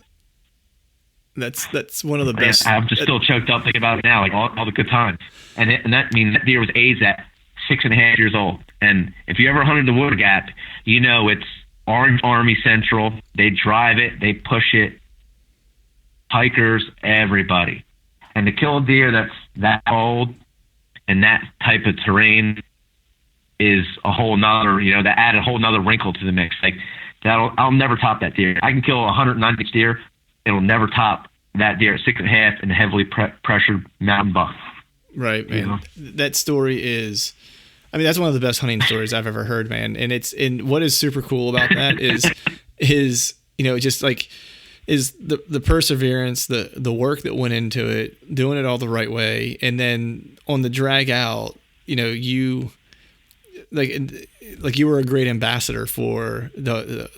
that's one of the best. I'm just still choked up thinking about it now, like all the good times. And that means that deer was aged at 6.5 years old. And if you ever hunted the Wood Gap, it's Orange Army Central. They drive it, they push it, hikers, everybody. And to kill a deer that's that old, and that type of terrain is a whole nother, that add a whole nother wrinkle to the mix. Like I'll never top that deer. I can kill a 190 deer. It'll never top that deer at 6.5 and heavily pressured mountain buck. Right, man. That story is, that's one of the best hunting stories I've ever heard, man. And what is super cool about that is just like, is the perseverance, the work that went into it, doing it all the right way. And then on the drag out, you like you were a great ambassador for the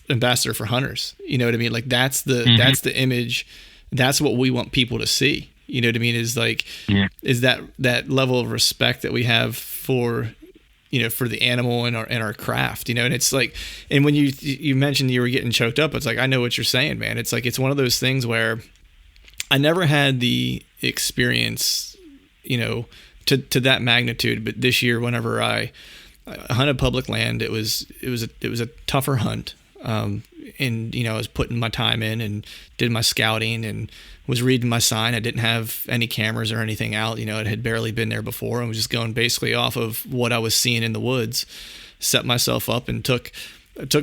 ambassador for hunters. You know what I mean? Like that's the image. That's what we want people to see. You know what I mean? Is like, is that level of respect that we have for, for the animal and our craft, and it's like, and when you mentioned you were getting choked up, it's like, I know what you're saying, man. It's like, it's one of those things where I never had the experience, to that magnitude, but this year, whenever I hunted public land, it was a tougher hunt. And I was putting my time in and did my scouting and was reading my sign. I didn't have any cameras or anything out. It had barely been there before. I was just going basically off of what I was seeing in the woods, set myself up and took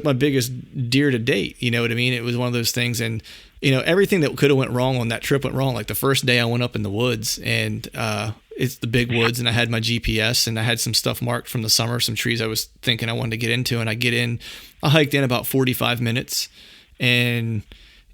my biggest deer to date. You know what I mean? It was one of those things. And, everything that could have went wrong on that trip went wrong. Like the first day I went up in the woods and, it's the big woods, and I had my GPS and I had some stuff marked from the summer, some trees I was thinking I wanted to get into. And I hiked in about 45 minutes, and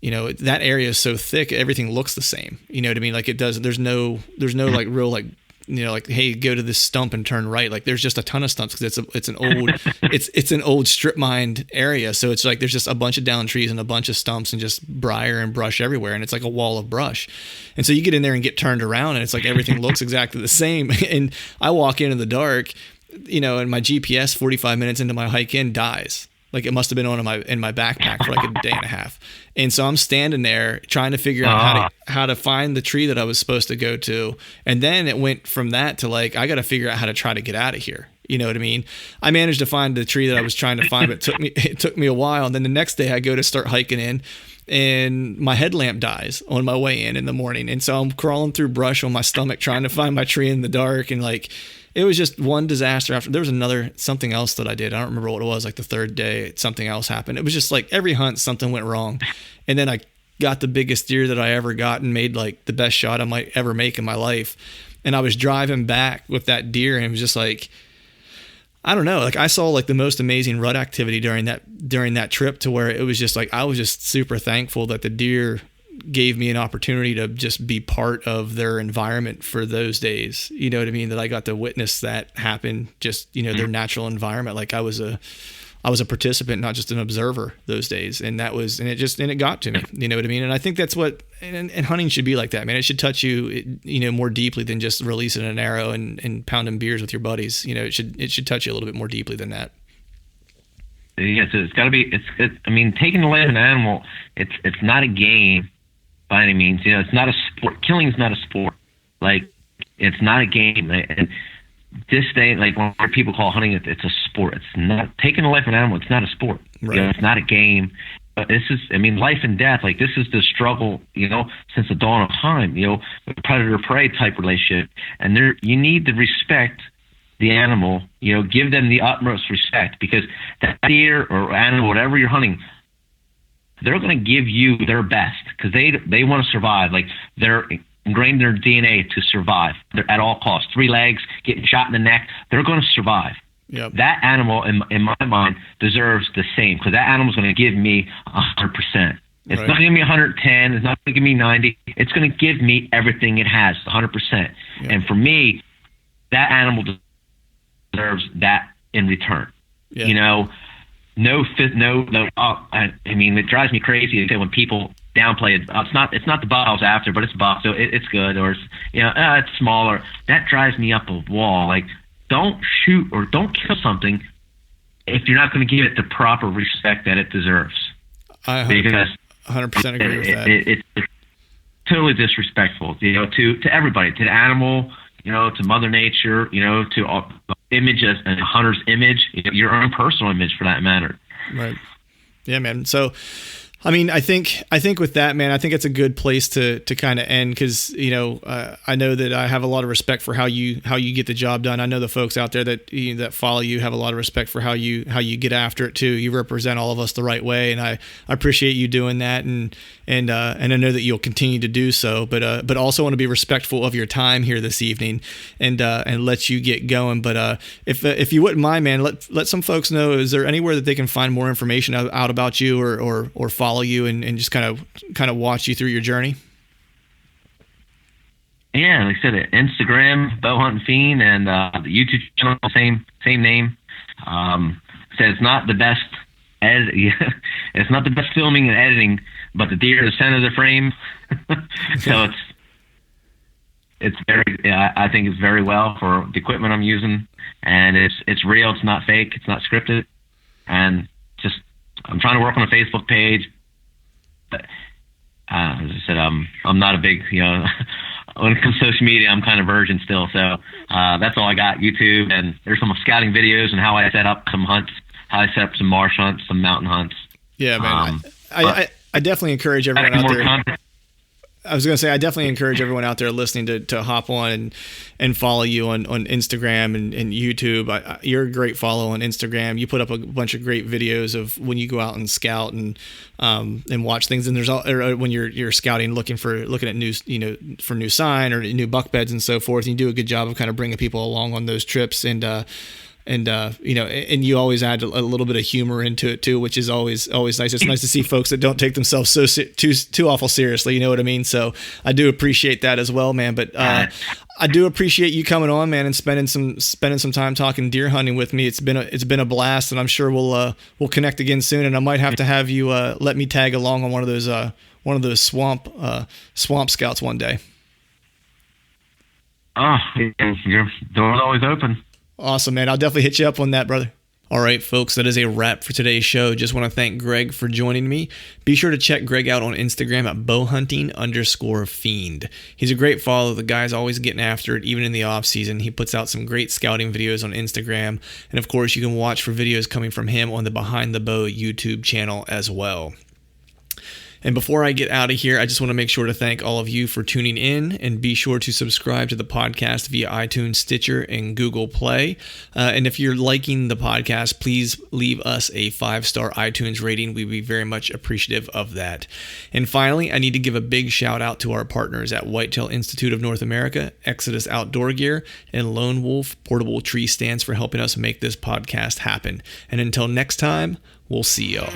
that area is so thick, everything looks the same. You know what I mean? Like it does. There's no like real like, like, hey, go to this stump and turn right. Like there's just a ton of stumps because it's an old strip mined area. So it's like there's just a bunch of down trees and a bunch of stumps and just briar and brush everywhere, and it's like a wall of brush. And so you get in there and get turned around, and it's like everything looks exactly the same. And I walk in the dark, and my GPS 45 minutes into my hike in dies. Like it must have been in my backpack for like a day and a half. And so I'm standing there trying to figure out how to find the tree that I was supposed to go to. And then it went from that to like, I got to figure out how to try to get out of here. You know what I mean? I managed to find the tree that I was trying to find, but it took me a while. And then the next day I go to start hiking in, and my headlamp dies on my way in the morning. And so I'm crawling through brush on my stomach trying to find my tree in the dark. And like, it was just one disaster after. There was something else that I did. I don't remember what it was. Like the third day, something else happened. It was just like every hunt, something went wrong. And then I got the biggest deer that I ever got and made like the best shot I might ever make in my life. And I was driving back with that deer, and it was just like, I don't know. Like I saw like the most amazing rut activity during that trip, to where it was just like, I was just super thankful that the deer gave me an opportunity to just be part of their environment for those days. You know what I mean? That I got to witness that happen, just, their natural environment. Like I was a participant, not just an observer those days. And it got to me, you know what I mean? And I think that's what, and hunting should be like that, man. It should touch you, more deeply than just releasing an arrow and pounding beers with your buddies. It should touch you a little bit more deeply than that. Yes, it's got to be, taking the life of an animal, it's not a game by any means. It's not a sport. Killing is not a sport. Like, it's not a game. And this day, like when people call hunting, it's a sport. It's not taking the life of an animal. It's not a sport. Right. It's not a game. But this is, life and death. Like this is the struggle, since the dawn of time. Predator-prey type relationship, and you need to respect the animal. Give them the utmost respect, because that deer or animal, whatever you're hunting, they're going to give you their best because they want to survive. Like they're ingrained in their DNA to survive. They're at all costs. 3 legs, getting shot in the neck. They're going to survive. Yep. That animal, in my mind, deserves the same, because that animal's going to give me 100%. It's not going to give me 110. It's not going to give me 90. It's going to give me everything it has, 100%. Yep. And for me, that animal deserves that in return. Yep. It drives me crazy when people downplay it. It's not the buck I was after, but it's a buck, so it's good, or it's smaller. That drives me up a wall. Like, don't shoot or don't kill something if you're not going to give it the proper respect that it deserves. I 100% agree with that. It's totally disrespectful, to everybody, to the animal, to Mother Nature, to image as a hunter's image, your own personal image for that matter. Right. Yeah, man. So I mean, I think with that, man, I think it's a good place to kind of end, because I know that I have a lot of respect for how you get the job done. I know the folks out there that follow you have a lot of respect for how you get after it too. You represent all of us the right way, and I appreciate you doing that, and I know that you'll continue to do so. But also want to be respectful of your time here this evening, and let you get going. But if you wouldn't mind, man, let some folks know, is there anywhere that they can find more information out about you, or follow you and just kind of watch you through your journey? Yeah, like I said, Instagram, Bowhunting Fiend, and the YouTube channel, same name. So it's not the best it's not the best filming and editing, but the deer is the center of the frame. So it's very, I think it's very well for the equipment I'm using, and it's real. It's not fake. It's not scripted, and just I'm trying to work on a Facebook page. But as I said, I'm not a big, when it comes to social media, I'm kind of virgin still. So that's all I got. YouTube, and there's some scouting videos and how I set up some hunts, how I set up some marsh hunts, some mountain hunts. Yeah, man. I definitely encourage everyone out there. Content. I was going to say, I definitely encourage everyone out there listening to hop on and follow you on Instagram and YouTube. You're a great follow on Instagram. You put up a bunch of great videos of when you go out and scout and watch things. And there's when you're scouting, looking at new, for new sign or new buck beds and so forth. And you do a good job of kind of bringing people along on those trips. And you always add a little bit of humor into it too, which is always nice. It's nice to see folks that don't take themselves too awful seriously. You know what I mean? So I do appreciate that as well, man. But I do appreciate you coming on, man, and spending some time talking deer hunting with me. It's been a blast, and I'm sure we'll connect again soon. And I might have to have you let me tag along on one of those swamp scouts one day. Oh, your door's always open. Awesome, man. I'll definitely hit you up on that, brother. All right, folks, that is a wrap for today's show. Just want to thank Greg for joining me. Be sure to check Greg out on Instagram at bowhunting_fiend. He's a great follow. The guy's always getting after it, even in the off season. He puts out some great scouting videos on Instagram. And of course, you can watch for videos coming from him on the Behind the Bow YouTube channel as well. And before I get out of here, I just want to make sure to thank all of you for tuning in, and be sure to subscribe to the podcast via iTunes, Stitcher, and Google Play. And if you're liking the podcast, please leave us a 5-star iTunes rating. We'd be very much appreciative of that. And finally, I need to give a big shout out to our partners at Whitetail Institute of North America, Exodus Outdoor Gear, and Lone Wolf Portable Tree Stands for helping us make this podcast happen. And until next time, we'll see y'all.